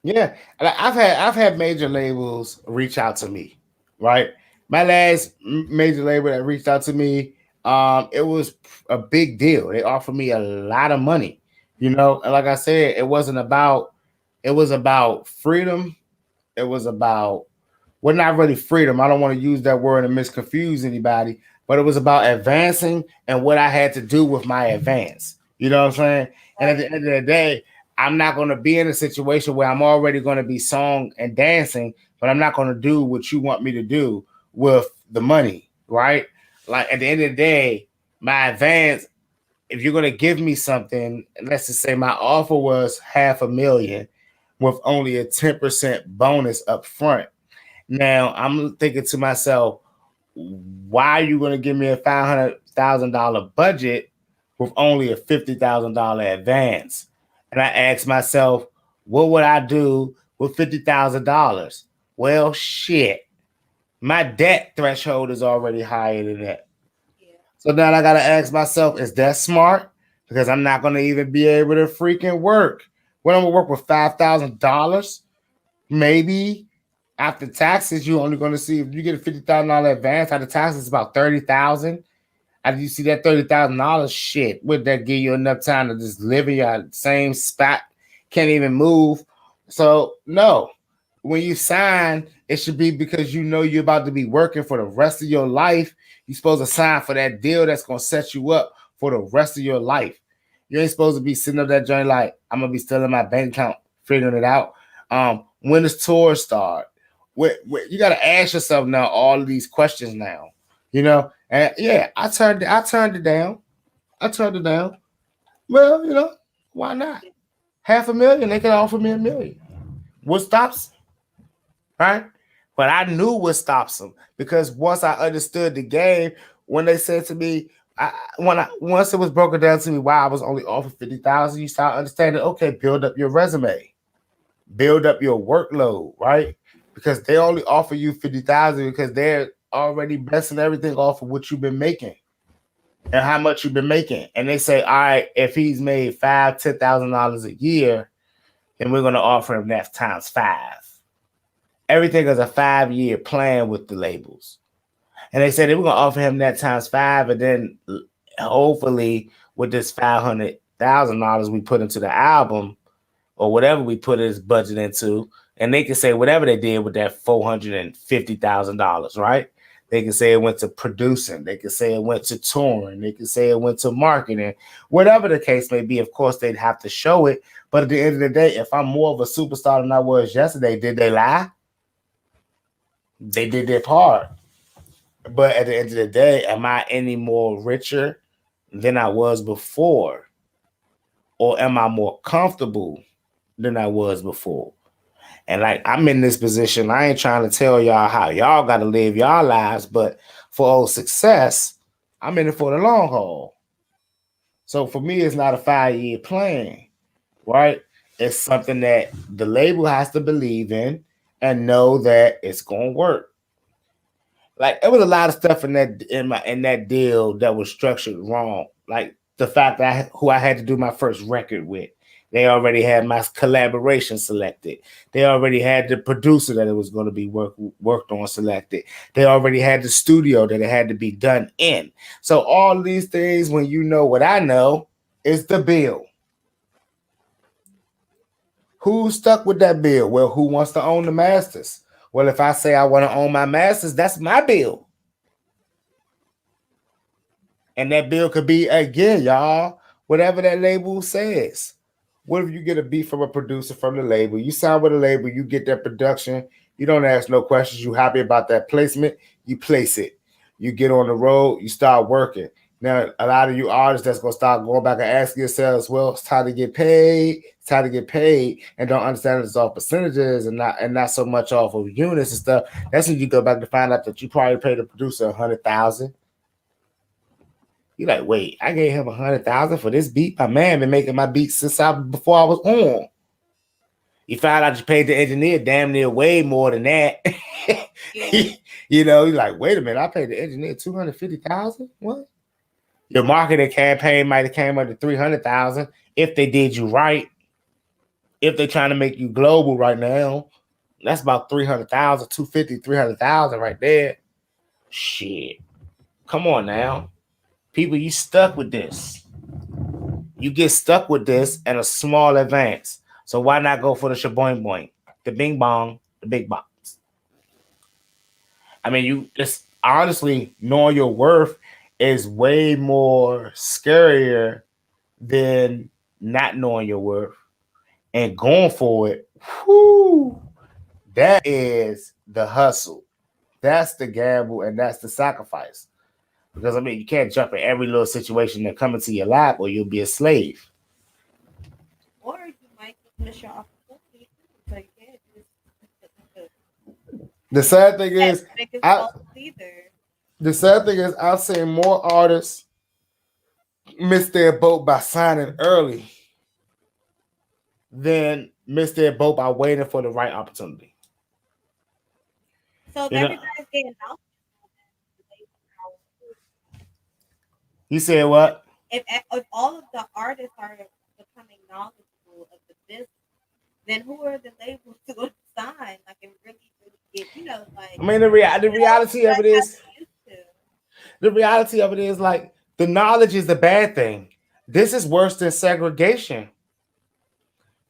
S2: Yeah, I've had major labels reach out to me, right? My last major label that reached out to me, it was a big deal. They offered me a lot of money, and like I said, it was about freedom. It was about, well, not really freedom. I don't want to use that word and misconfuse anybody, but it was about advancing and what I had to do with my advance. You know what I'm saying? And at the
S1: Right.
S2: end of the day, I'm not going to be in a situation where I'm already going to be song and dancing, but I'm not going to do what you want me to do with the money, right? Like at the end of the day, my advance, if you're going to give me something, let's just say my offer was 500,000 with only a 10% bonus up front. Now I'm thinking to myself, why are you going to give me a $500,000 budget with only a $50,000 advance? And I asked myself, what would I do with $50,000? Well, shit, my debt threshold is already higher than that.
S1: Yeah.
S2: So now I got to ask myself, is that smart? Because I'm not going to even be able to freaking work. When I'm going to work with $5,000, maybe after taxes, you're only going to see if you get a $50,000 advance. After taxes, it's about 30,000. After you see that $30,000, shit, would that give you enough time to just live in your same spot? Can't even move. So no, when you sign, it should be because you know you're about to be working for the rest of your life. You're supposed to sign for that deal that's gonna set you up for the rest of your life. You ain't supposed to be sitting up that joint like I'm gonna be still in my bank account, figuring it out. When does tour start? You got to ask yourself now all of these questions now. And yeah, I turned it down. I turned it down. Well, why not? 500,000, they could offer me 1 million. What stops? Right? But I knew what stops them because once I understood the game, when they said to me, once it was broken down to me why I was only offered 50,000, you start understanding. Okay, build up your resume, build up your workload, right? Because they only offer you 50,000 because they're already blessing everything off of what you've been making and how much you've been making. And they say, all right, if he's made $5,000, $10,000 a year, then we're gonna offer him that times five. Everything is a 5-year plan with the labels. And they said they were gonna offer him that times five, and then hopefully with this $500,000 we put into the album or whatever we put his budget into, and they can say whatever they did with that $450,000, right? They can say it went to producing, they can say it went to touring, they can say it went to marketing, whatever the case may be. Of course, they'd have to show it, but at the end of the day, if I'm more of a superstar than I was yesterday, did they lie? They did their part. But at the end of the day, am I any more richer than I was before? Or am I more comfortable than I was before? And like I'm in this position, I ain't trying to tell y'all how y'all got to live y'all lives, but for old Sixxcess, I'm in it for the long haul. So for me, it's not a 5-year plan, right? It's something that the label has to believe in and know that it's gonna work. Like there was a lot of stuff in that deal that was structured wrong. Like the fact that who I had to do my first record with. They already had my collaboration selected. They already had the producer that it was going to be worked on selected. They already had the studio that it had to be done in. So all these things, when you know what I know, is the bill. Who's stuck with that bill? Well, who wants to own the masters? Well, if I say I want to own my masters, that's my bill. And that bill could be, again, y'all, whatever that label says. What if you get a beat from a producer from the label? You sign with a label, you get that production. You don't ask no questions. You happy about that placement, you place it. You get on the road, you start working. Now, a lot of you artists that's gonna start going back and asking yourselves, well, it's time to get paid. It's time to get paid, and don't understand it's off percentages and not so much off of units and stuff. That's when you go back to find out that you probably paid the producer 100,000. You're like, wait, I gave him 100,000 for this beat. My man been making my beats before I was on. You found out you paid the engineer damn near way more than that.
S1: Yeah.
S2: You're like, wait a minute, I paid the engineer 250,000. What? Your marketing campaign might have came under 300,000 if they did you right. If they're trying to make you global right now, that's about 300,000, 250, 300,000 right there. Shit, come on now. People, you stuck with this. You get stuck with this and a small advance. So why not go for the shaboing boing, the bing bong, the big box? I mean, you just honestly knowing your worth is way more scarier than not knowing your worth and going for it. Whoo, that is the hustle. That's the gamble and that's the sacrifice. Because I mean, you can't jump in every little situation that comes into your lap, or you'll be a slave.
S1: Or you might just miss your opportunity. So you can't
S2: The sad thing
S1: just
S2: is,
S1: biggest
S2: I
S1: fault either.
S2: the sad thing is, I've seen more artists miss their boat by signing early than miss their boat by waiting for the right opportunity.
S1: So if
S2: You know,
S1: everybody's getting out,
S2: you said what?
S1: if all of the artists are becoming knowledgeable of the business, then who are the labels to go sign? Like and really get, like
S2: I mean, the reality of
S1: what
S2: it
S1: I got
S2: is,
S1: used to.
S2: the reality of it is like the knowledge is the bad thing. This is worse than segregation.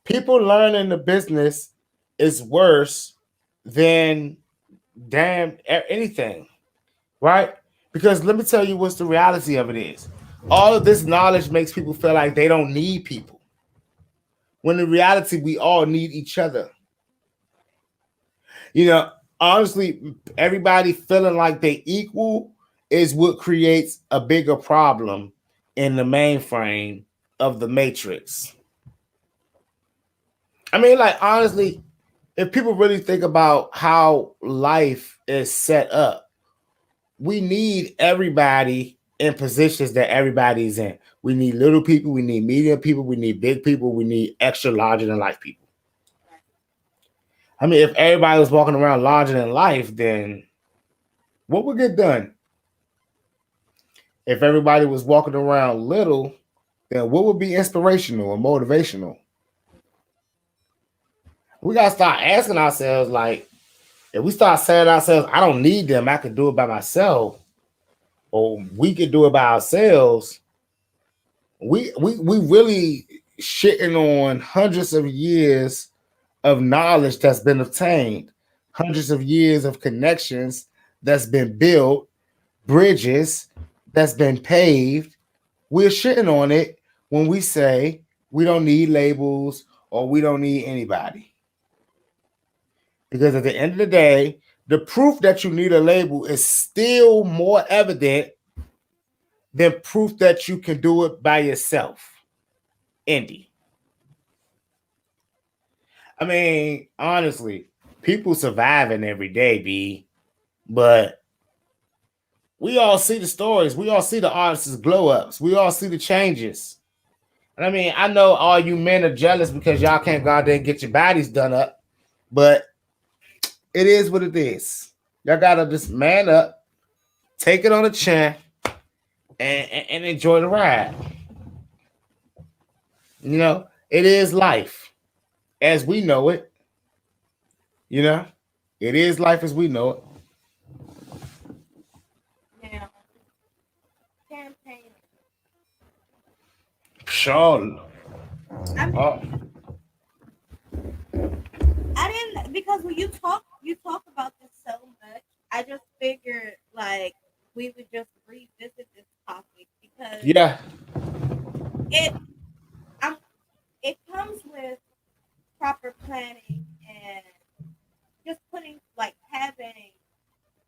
S2: People learning the business is worse than damn anything, right? Because let me tell you what's the reality of it is. All of this knowledge makes people feel like they don't need people. When in reality, we all need each other. You know, honestly, everybody feeling like they equal is what creates a bigger problem in the mainframe of the matrix. I mean, like honestly, if people really think about how life is set up, we need everybody in positions that everybody's in. We need little people, we need medium people, we need big people, we need extra larger than life people. I mean, if everybody was walking around larger than life, then what would get done? If everybody was walking around little, then what would be inspirational or motivational? We gotta start asking ourselves, like, if we start saying to ourselves, I don't need them, I can do it by myself, or we could do it by ourselves, we really shitting on hundreds of years of knowledge that's been obtained, hundreds of years of connections that's been built, bridges that's been paved. We're shitting on it when we say we don't need labels or we don't need anybody. Because at the end of the day, the proof that you need a label is still more evident than proof that you can do it by yourself. Indie. I mean, honestly, people surviving every day, B. But we all see the stories. We all see the artists' glow ups. We all see the changes. And I mean, I know all you men are jealous because y'all can't go out there and get your bodies done up. But it is what it is. Y'all gotta just man up, take it on the chin, and enjoy the ride. You know, It is life as we know it. You know, it is life as we know it.
S1: Now, campaigning.
S2: Sure.
S1: I mean,
S2: Oh,
S1: I didn't because when you talk about this so much. I just figured like we would just revisit this topic because
S2: yeah.
S1: it I'm it comes with proper planning and just putting like having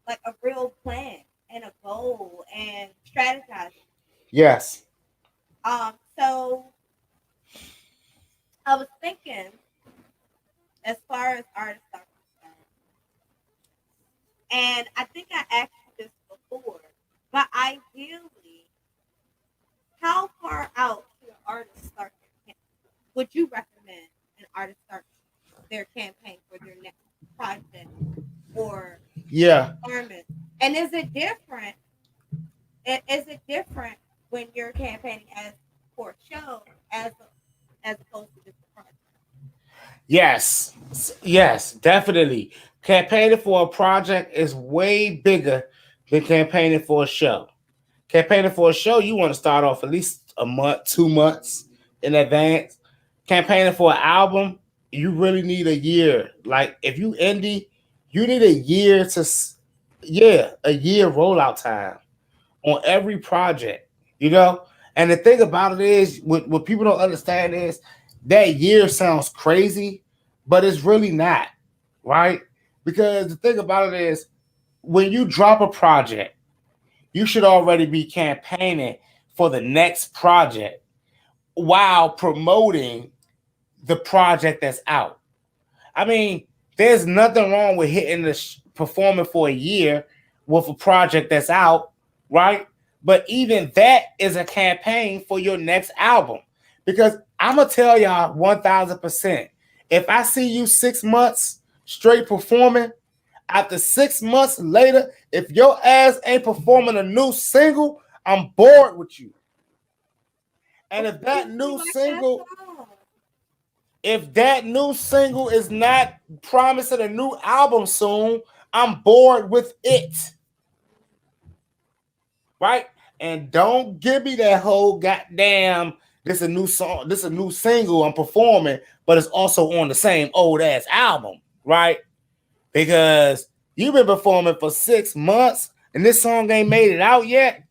S1: like a real plan and a goal and strategizing.
S2: Yes.
S1: So I was thinking as far as artists are concerned, and I think I asked you this before, but ideally, how far out should an artist start their campaign? Would you recommend an artist start their campaign for their next project or
S2: Yeah.
S1: performance? And is it different? Is it different when you're campaigning as for a show as opposed to just a project?
S2: Yes. Yes. Definitely. Campaigning for a project is way bigger than campaigning for a show. Campaigning for a show, you want to start off at least a month, 2 months in advance. Campaigning for an album, you really need a year. Like if you indie, you need a year to, yeah, a year rollout time on every project. You know, and the thing about it is, what people don't understand is that year sounds crazy, but it's really not, right? Because the thing about it is, when you drop a project, you should already be campaigning for the next project while promoting the project that's out. I mean, there's nothing wrong with hitting the performing for a year with a project that's out, right? But even that is a campaign for your next album. Because I'm gonna tell y'all 1,000%. If I see you 6 months straight performing, after 6 months later, if your ass ain't performing a new single, I'm bored with you. And
S1: What do you mean like that song?
S2: if that new single is not promising a new album soon, I'm bored with it. Right? And don't give me that whole goddamn this a new song, this a new single I'm performing, but it's also on the same old ass album, right? Because you've been performing for 6 months and this song ain't made it out yet.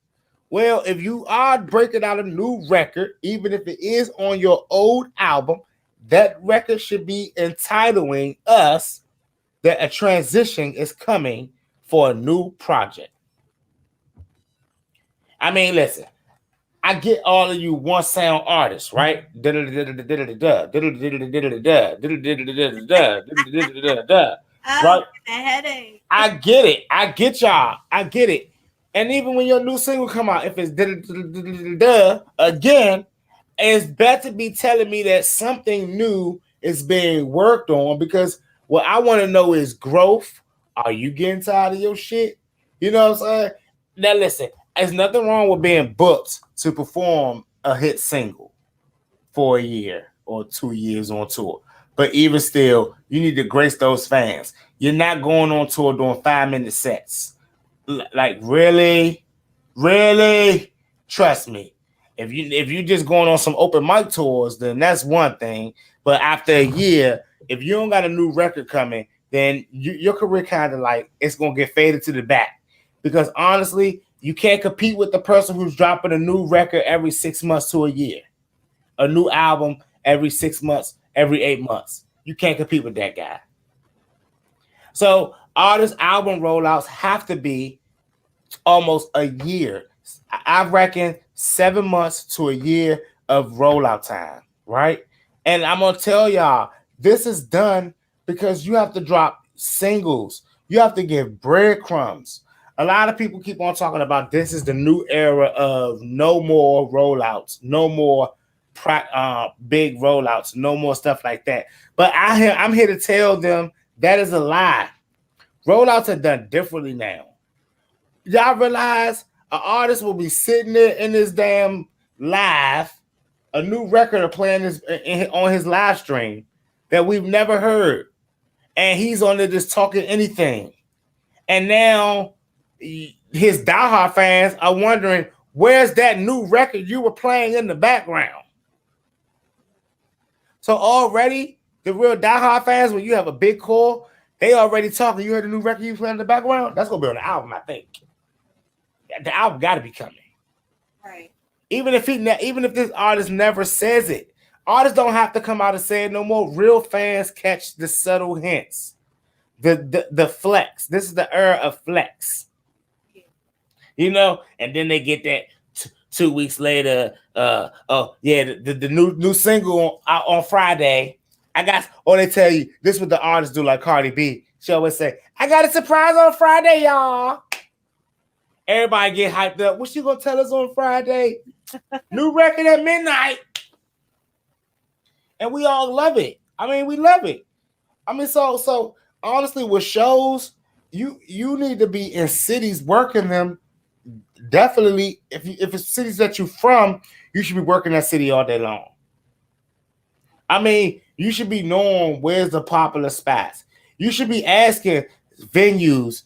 S2: Well, if you are breaking out a new record, even if it is on your old album, that record should be entitling us that a transition is coming for a new project. I mean, listen, I get all of you one sound artists, right?
S1: Oh,
S2: Right?
S1: a headache.
S2: I get it. I get y'all. I get it. And even when your new single come out, if it's again, it's better be telling me that something new is being worked on because what I want to know is growth. Are you getting tired of your shit? You know what I'm saying? Now listen, there's nothing wrong with being booked to perform a hit single for a year or 2 years on tour. But even still, you need to grace those fans. You're not going on tour doing 5 minute sets. Like really, really, trust me. If you just going on some open mic tours, then that's one thing. But after a year, if you don't got a new record coming, then your career kind of like it's gonna get faded to the back. Because honestly, you can't compete with the person who's dropping a new record every 6 months to a year, a new album every 6 months, every 8 months. You can't compete with that guy. So artist album rollouts have to be almost a year. I reckon 7 months to a year of rollout time, right? And I'm gonna tell y'all, this is done because you have to drop singles. You have to give breadcrumbs. A lot of people keep on talking about this is the new era of no more rollouts, no more big rollouts, no more stuff like that. But I'm here to tell them that is a lie. Rollouts are done differently now. Y'all realize an artist will be sitting there in this damn live a new record of playing this on his live stream that we've never heard, and he's on there just talking anything. And now his diehard fans are wondering, where's that new record you were playing in the background? So already, the real diehard fans, when you have a big core, they already talking. You heard the new record you playing in the background? That's gonna be on the album, I think. The album got to be coming.
S1: Right.
S2: Even if this artist never says it, artists don't have to come out and say it no more. Real fans catch the subtle hints, the flex. This is the era of flex, you know. And then they get that 2 weeks later. Oh yeah, the new single out on Friday. Or they tell you this is what the artists do, like Cardi B. She always say, "I got a surprise on Friday, y'all." Everybody get hyped up. What she gonna tell us on Friday? New record at midnight. And we all love it. I mean, we love it. I mean, so honestly, with shows, you need to be in cities working them. Definitely, if it's cities that you're from, you should be working that city all day long. I mean, you should be knowing where's the popular spots. You should be asking venues,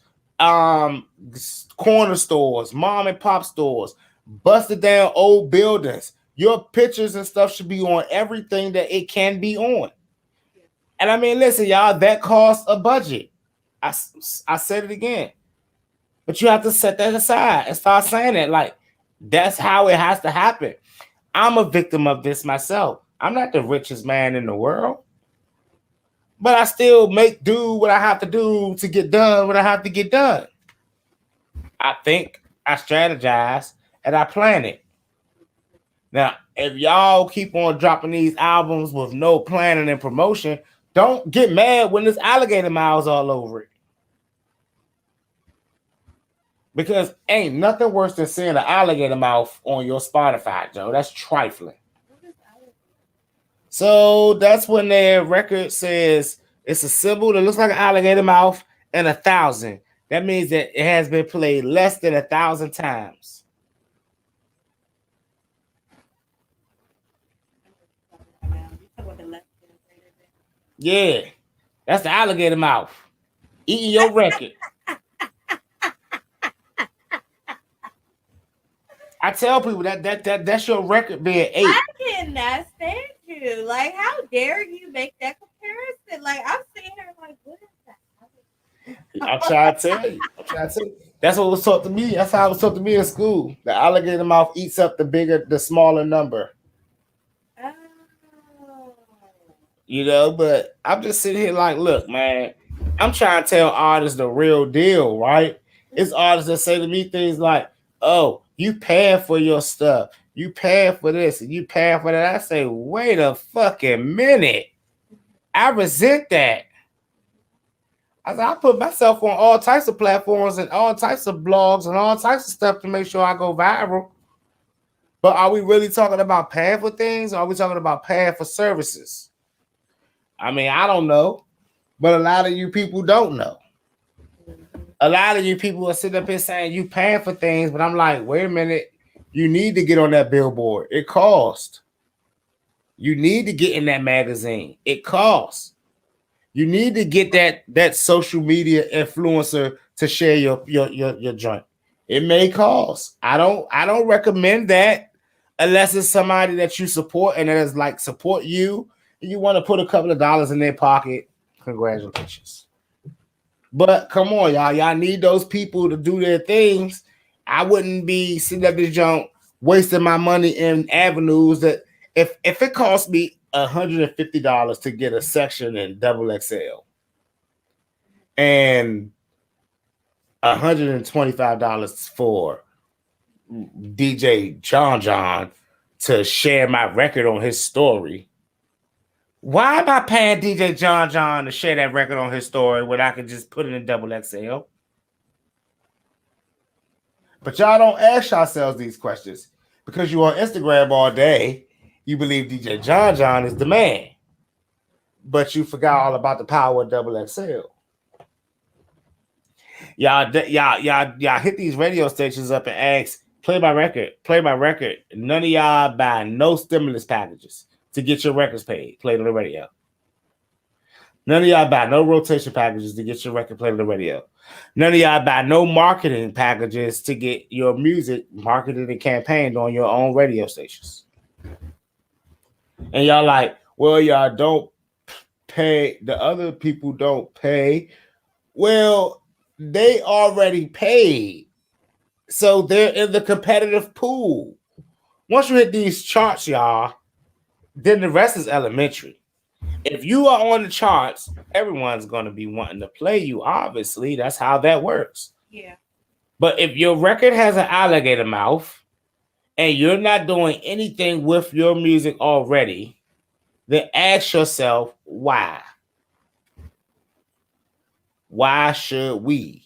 S2: corner stores, mom and pop stores, busted down old buildings. Your pictures and stuff should be on everything that it can be on. And I mean, listen, y'all, that costs a budget. I said it again. But you have to set that aside and start saying that. Like, that's how it has to happen. I'm a victim of this myself. I'm not the richest man in the world. But I still do what I have to do to get done what I have to get done. I think, I strategize, and I plan it. Now, if y'all keep on dropping these albums with no planning and promotion, don't get mad when there's alligator miles all over it. Because ain't nothing worse than seeing an alligator mouth on your Spotify, Joe. That's trifling. So that's when their record says it's a symbol that looks like an alligator mouth and 1,000. That means that it has been played less than 1,000 times. Yeah, that's the alligator mouth eating your record. I tell people that's your record being ate.
S1: I cannot stand you. Like, how dare you make that comparison? Like, I'm sitting here like, what is that?
S2: I'm trying to tell you. That's what was taught to me. That's how it was taught to me in school. The alligator mouth eats up the smaller number.
S1: Oh.
S2: You know, but I'm just sitting here like, look, man, I'm trying to tell artists the real deal, right? It's artists that say to me things like, oh, you paying for your stuff. You paying for this and you paying for that. I say, wait a fucking minute. I resent that. I put myself on all types of platforms and all types of blogs and all types of stuff to make sure I go viral. But are we really talking about paying for things? Or are we talking about paying for services? I mean, I don't know. But a lot of you people don't know. A lot of you people are sitting up here saying you paying for things, but I'm like, wait a minute. You need to get on that billboard. It costs. You need to get in that magazine. It costs. You need to get that social media influencer to share your joint. It may cost. I don't recommend that unless it's somebody that you support and that is like support you and you want to put a couple of dollars in their pocket. Congratulations. But come on, y'all. Y'all need those people to do their things. I wouldn't be sitting at this junk wasting my money in avenues that if it costs me $150 to get a section in XXL and $125 for DJ John to share my record on his story. Why am I paying DJ John to share that record on his story when I can just put it in XXL? But y'all don't ask yourselves these questions because you're on Instagram all day. You believe DJ John is the man, but you forgot all about the power of XXL. Y'all hit these radio stations up and ask, Play my record. Play my record. None of y'all buy no stimulus packages to get your records paid. Played on the radio. None of y'all buy no rotation packages to get your record played on the radio. None of y'all buy no marketing packages to get your music marketed and campaigned on your own radio stations. And y'all like, well, y'all don't pay. The other people don't pay. Well, they already paid. So they're in the competitive pool. Once you hit these charts, y'all, then the rest is elementary. If you are on the charts, everyone's going to be wanting to play you. Obviously, that's how that works.
S1: Yeah.
S2: But if your record has an alligator mouth and you're not doing anything with your music already, then ask yourself why. Why should we?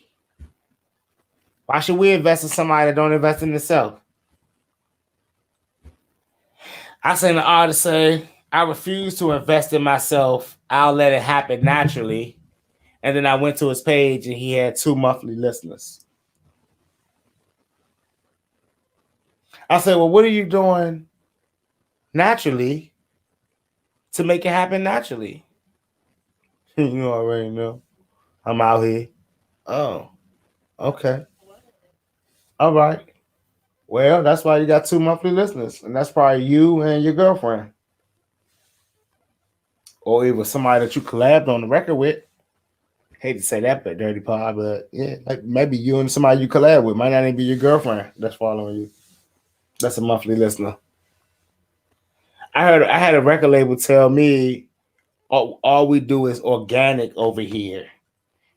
S2: Why should we invest in somebody that don't invest in themselves? I seen an artist say, I refuse to invest in myself. I'll let it happen naturally. And then I went to his page and he had 2 monthly listeners. I said, well, what are you doing naturally to make it happen naturally? You already know. I'm out here. Oh, okay. All right. Well, that's why you got 2 monthly listeners. And that's probably you and your girlfriend. Or even somebody that you collabed on the record with. Hate to say that, but dirty pod, but yeah, like maybe you and somebody you collab with might not even be your girlfriend that's following you. That's a monthly listener. I had a record label tell me all we do is organic over here.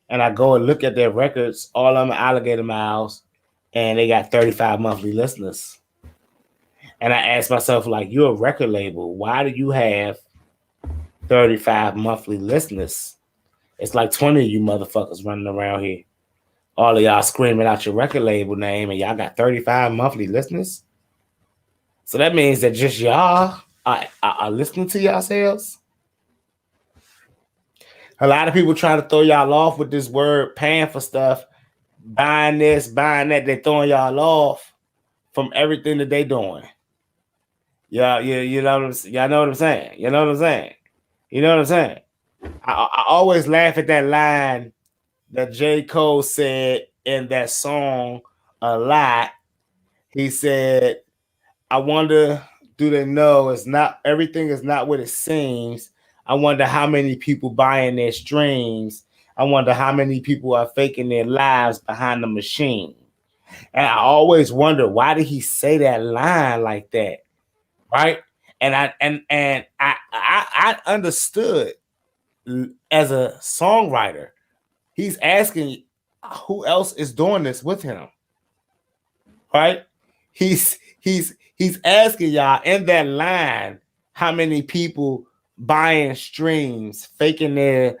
S2: And I go and look at their records, all of them alligator miles, and they got 35 monthly listeners. And I asked myself, like, you're a record label. Why do you have 35 monthly listeners? It's like 20 of you motherfuckers running around here. All of y'all screaming out your record label name and y'all got 35 monthly listeners. So that means that just y'all are listening to yourselves. A lot of people trying to throw y'all off with this word paying for stuff, buying this, buying that. They're throwing y'all off from everything that they doing. Yeah, you know what I'm saying? Y'all know what I'm saying? You know what I'm saying? You know what I'm saying? I always laugh at that line that J. Cole said in that song a lot. He said, I wonder, do they know it's not everything is not what it seems? I wonder how many people buying their streams. I wonder how many people are faking their lives behind the machine. And I always wonder, why did he say that line like that? Right? And I understood as a songwriter, he's asking who else is doing this with him. Right? He's asking y'all in that line how many people buying streams, faking their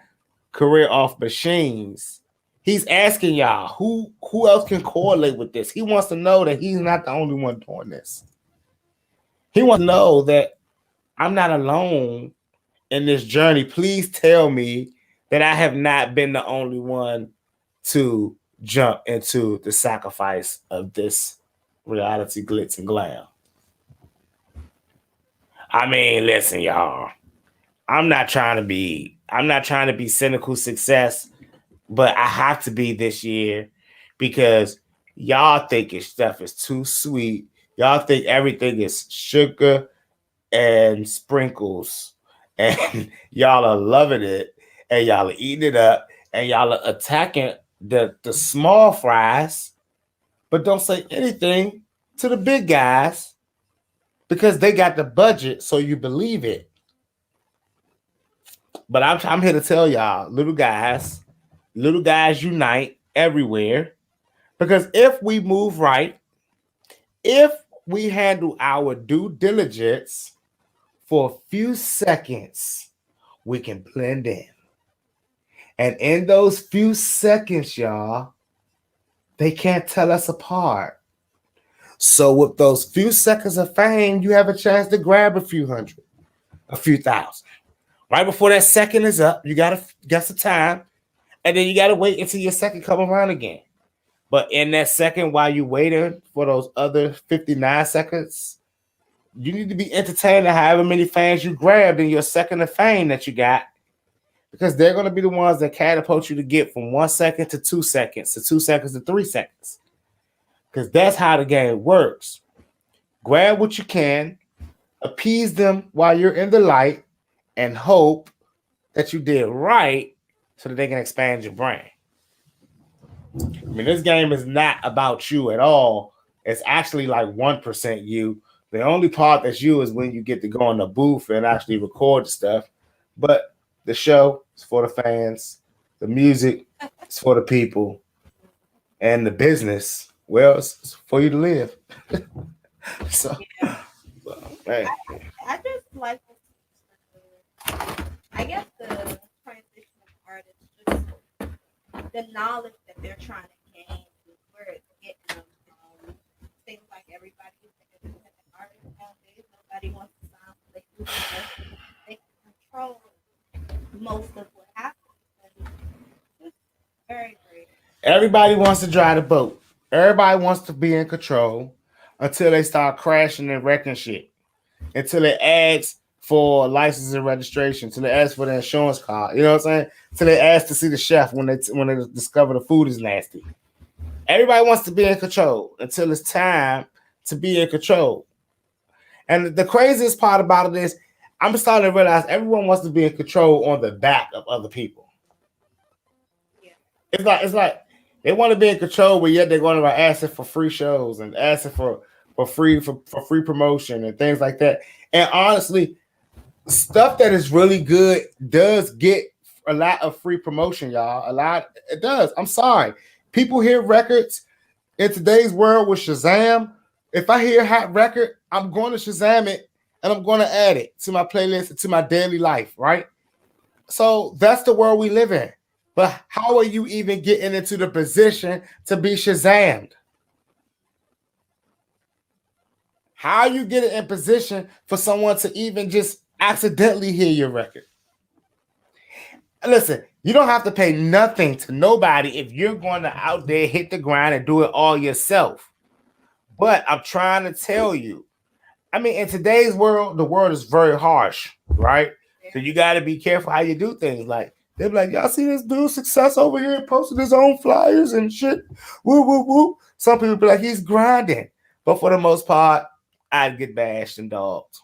S2: career off machines. He's asking y'all who else can correlate with this. He wants to know that he's not the only one doing this. He wants to know that I'm not alone in this journey. Please tell me that I have not been the only one to jump into the sacrifice of this reality glitz and glam. I mean, listen, y'all. I'm not trying to be cynical success, but I have to be this year because y'all think your stuff is too sweet. Y'all think everything is sugar and sprinkles, and y'all are loving it, and y'all are eating it up, and y'all are attacking the small fries, but don't say anything to the big guys because they got the budget, so you believe it. But I'm here to tell y'all, little guys unite everywhere, because if we move right, if we handle our due diligence for a few seconds, we can blend in. And in those few seconds, y'all, they can't tell us apart. So with those few seconds of fame, you have a chance to grab a few hundred, a few thousand. Right before that second is up, you got some time, and then you got to wait until your second come around again. But in that second, while you waiting for those other 59 seconds, you need to be entertained to however many fans you grabbed in your second of fame that you got, because they're going to be the ones that catapult you to get from 1 second to 2 seconds to 2 seconds to 3 seconds. Because that's how the game works. Grab what you can, appease them while you're in the light, and hope that you did right so that they can expand your brand. I mean, this game is not about you at all. It's actually like 1% you. The only part that's you is when you get to go in the booth and actually record stuff. But the show is for the fans. The music is for the people. And the business, well, it's for you to live. So, man.
S1: I just like I guess the transition of artists, just the knowledge that they're trying to gain, where it's getting them. Seems like everybody is an independent artist nowadays. Nobody wants to sound like they can control most of what happens. And it's very great.
S2: Everybody wants to drive the boat. Everybody wants to be in control until they start crashing and wrecking shit. Until they ask for license and registration. Until they ask for the insurance card. You know what I'm saying? Until they ask to see the chef when they discover the food is nasty. Everybody wants to be in control until it's time to be in control. And the craziest part about it is I'm starting to realize everyone wants to be in control on the back of other people.
S1: Yeah.
S2: It's like they want to be in control, but yet they're going to ask for free shows and asking for free promotion and things like that. And honestly, stuff that is really good does get a lot of free promotion, y'all. A lot, it does. I'm sorry. People hear records in today's world with Shazam. If I hear a hot record, I'm going to Shazam it and I'm going to add it to my playlist and to my daily life, right? So that's the world we live in. But how are you even getting into the position to be Shazammed? How are you getting in position for someone to even just accidentally hear your record? Listen, you don't have to pay nothing to nobody if you're going to out there hit the grind and do it all yourself. But I'm trying to tell you, I mean, in today's world, the world is very harsh, right? So you got to be careful how you do things. Like, they're like, y'all see this dude Sixxcess over here posting his own flyers and shit. Woo, woo, woo. Some people be like, he's grinding. But for the most part, I'd get bashed and dogged.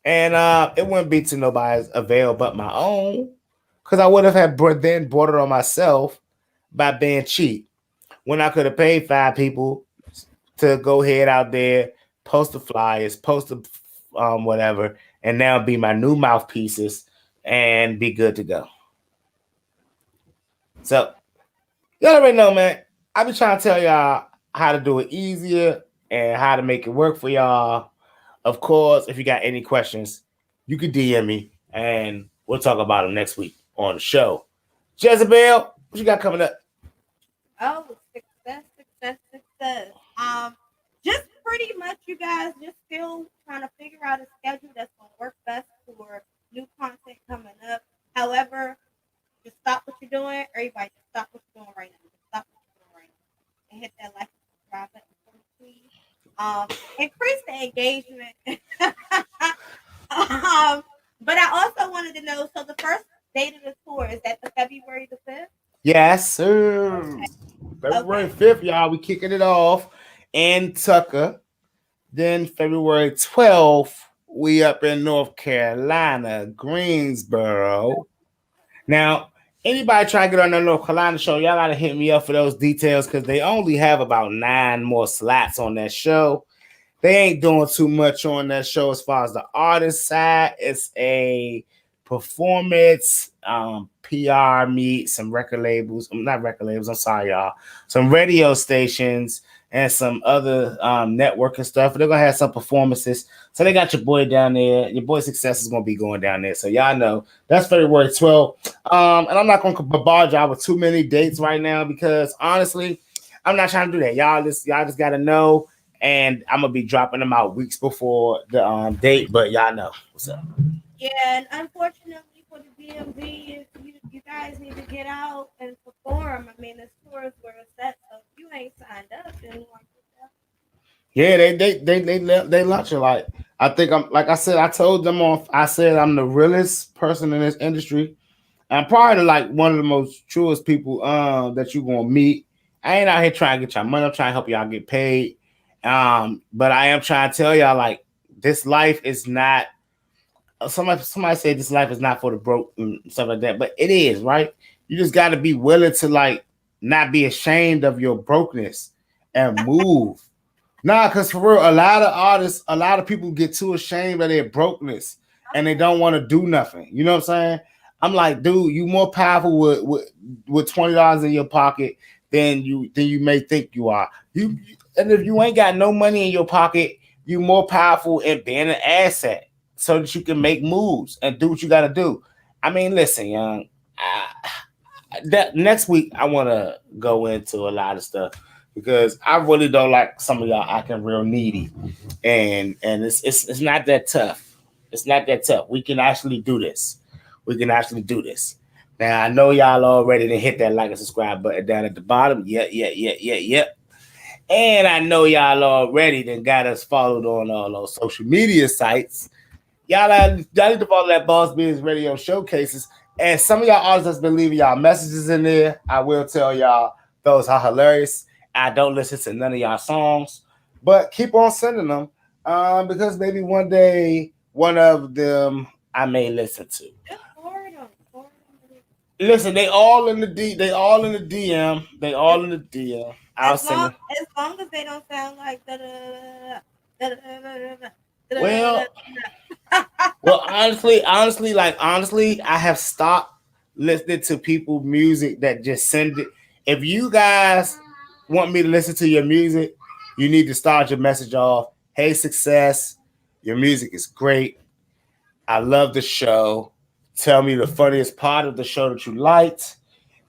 S2: And it wouldn't be to nobody's avail but my own, because I would have had then brought it on myself by being cheap when I could have paid 5 people to go ahead out there, post the flyers, post the whatever, and now be my new mouthpieces and be good to go. So y'all already know, man. I be trying to tell y'all how to do it easier and how to make it work for y'all. Of course, if you got any questions, you can DM me and we'll talk about them next week on the show. Jezebel, what you got coming up?
S1: Oh, success. Just pretty much, you guys just still trying to figure out a schedule that's going to work best for new content coming up. However, just stop what you're doing. Everybody, just stop what you're doing right now. Just stop what you're doing right now. And hit that like and subscribe button for me, please. Increase the engagement. But I also wanted to know, so the first date of the tour, is that the February the 5th?
S2: Yes, sir.
S1: Okay.
S2: February 5th, y'all. We kicking it off in Tucker. Then February 12th, we up in North Carolina, Greensboro. Now, anybody trying to get on the North Carolina show, y'all got to hit me up for those details because they only have about 9 more slots on that show. They ain't doing too much on that show as far as the artist side. It's a performance, PR meet, some record labels. Not record labels, I'm sorry, y'all. Some radio stations and some other networking stuff. They're going to have some performances. So they got your boy down there. Your boy Sixxcess is going to be going down there. So y'all know. That's February 12th. And I'm not going to bombard y'all with too many dates right now because, honestly, I'm not trying to do that. Y'all just got to know. And I'm going to be dropping them out weeks before the date. But y'all know. What's up?
S1: Yeah, and unfortunately for the DMV, if you you guys need to get out and perform. I mean, the tours were set, so if you ain't signed up, then like,
S2: Yeah, they lunch it like I think I'm like I said, I told them off, I said I'm the realest person in this industry. I'm probably like one of the most truest people that you gonna meet. I ain't out here trying to get y'all money. I'm trying to help y'all get paid. But I am trying to tell y'all like this life is not. Somebody said this life is not for the broke and stuff like that, but it is, right? You just got to be willing to like not be ashamed of your brokenness and move. Nah, cause for real, a lot of artists, a lot of people get too ashamed of their brokenness and they don't want to do nothing. You know what I'm saying? I'm like, dude, you more powerful with $20 in your pocket than you may think you are. And if you ain't got no money in your pocket, you more powerful in being an asset so that you can make moves and do what you got to do. I mean, listen, young. That next week I want to go into a lot of stuff because I really don't like some of y'all acting real needy, and it's not that tough. It's not that tough. We can actually do this. We can actually do this. Now I know y'all already done hit that like and subscribe button down at the bottom. Yeah. And I know y'all already then got us followed on all those social media sites. Y'all need to follow that Boss Biz Radio showcases. And some of y'all artists that's been leaving y'all messages in there. I will tell y'all those are hilarious. I don't listen to none of y'all songs, but keep on sending them because maybe one day one of them I may listen to.
S1: just forward them. Forward them.
S2: Listen, they all in the they all in the DM. They all in the DM. I'll send them.
S1: As long as they don't sound like da da da da da da da.
S2: Well, well, honestly, I have stopped listening to people music that just send it. If you guys want me to listen to your music, you need to start your message off. Hey, Sixxcess, your music is great. I love the show. Tell me the funniest part of the show that you liked,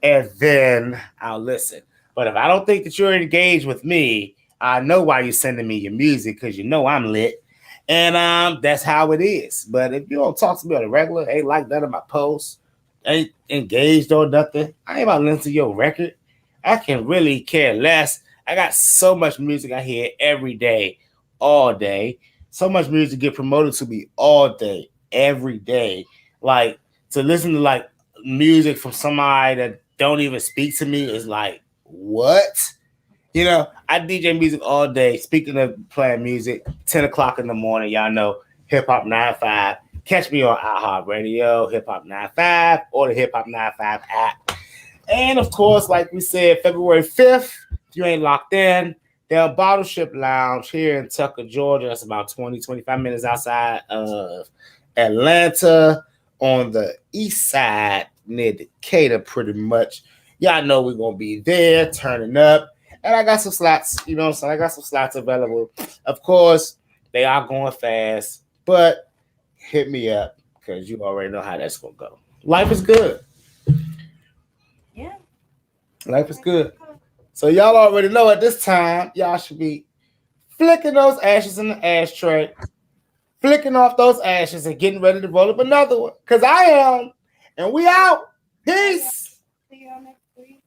S2: and then I'll listen. But if I don't think that you're engaged with me, I know why you're sending me your music because you know I'm lit. And that's how it is. But if you don't talk to me on a regular, ain't like none of my posts, ain't engaged or nothing, I ain't about to listen to your record. I can really care less. I got so much music I hear every day, all day. So much music get promoted to me all day, every day. Like to listen to like music from somebody that don't even speak to me is like, what? You know, I DJ music all day. Speaking of playing music, 10 o'clock in the morning, y'all know Hip Hop 95. Catch me on iHeartRadio, Hip Hop 95, or the Hip Hop 95 app. And of course, like we said, February 5th, if you ain't locked in, there's a Bottle Ship Lounge here in Tucker, Georgia. That's about 25 minutes outside of Atlanta on the east side near Decatur, pretty much. Y'all know we're going to be there turning up. And I got some slots, you know what I'm saying? I got some slots available. Of course, they are going fast, but hit me up because you already know how that's going to go. Life is good.
S1: Yeah.
S2: Life is good. So y'all already know at this time, y'all should be flicking those ashes in the ashtray, flicking off those ashes and getting ready to roll up another one. Because I am. And we out. Peace.
S1: See y'all next week.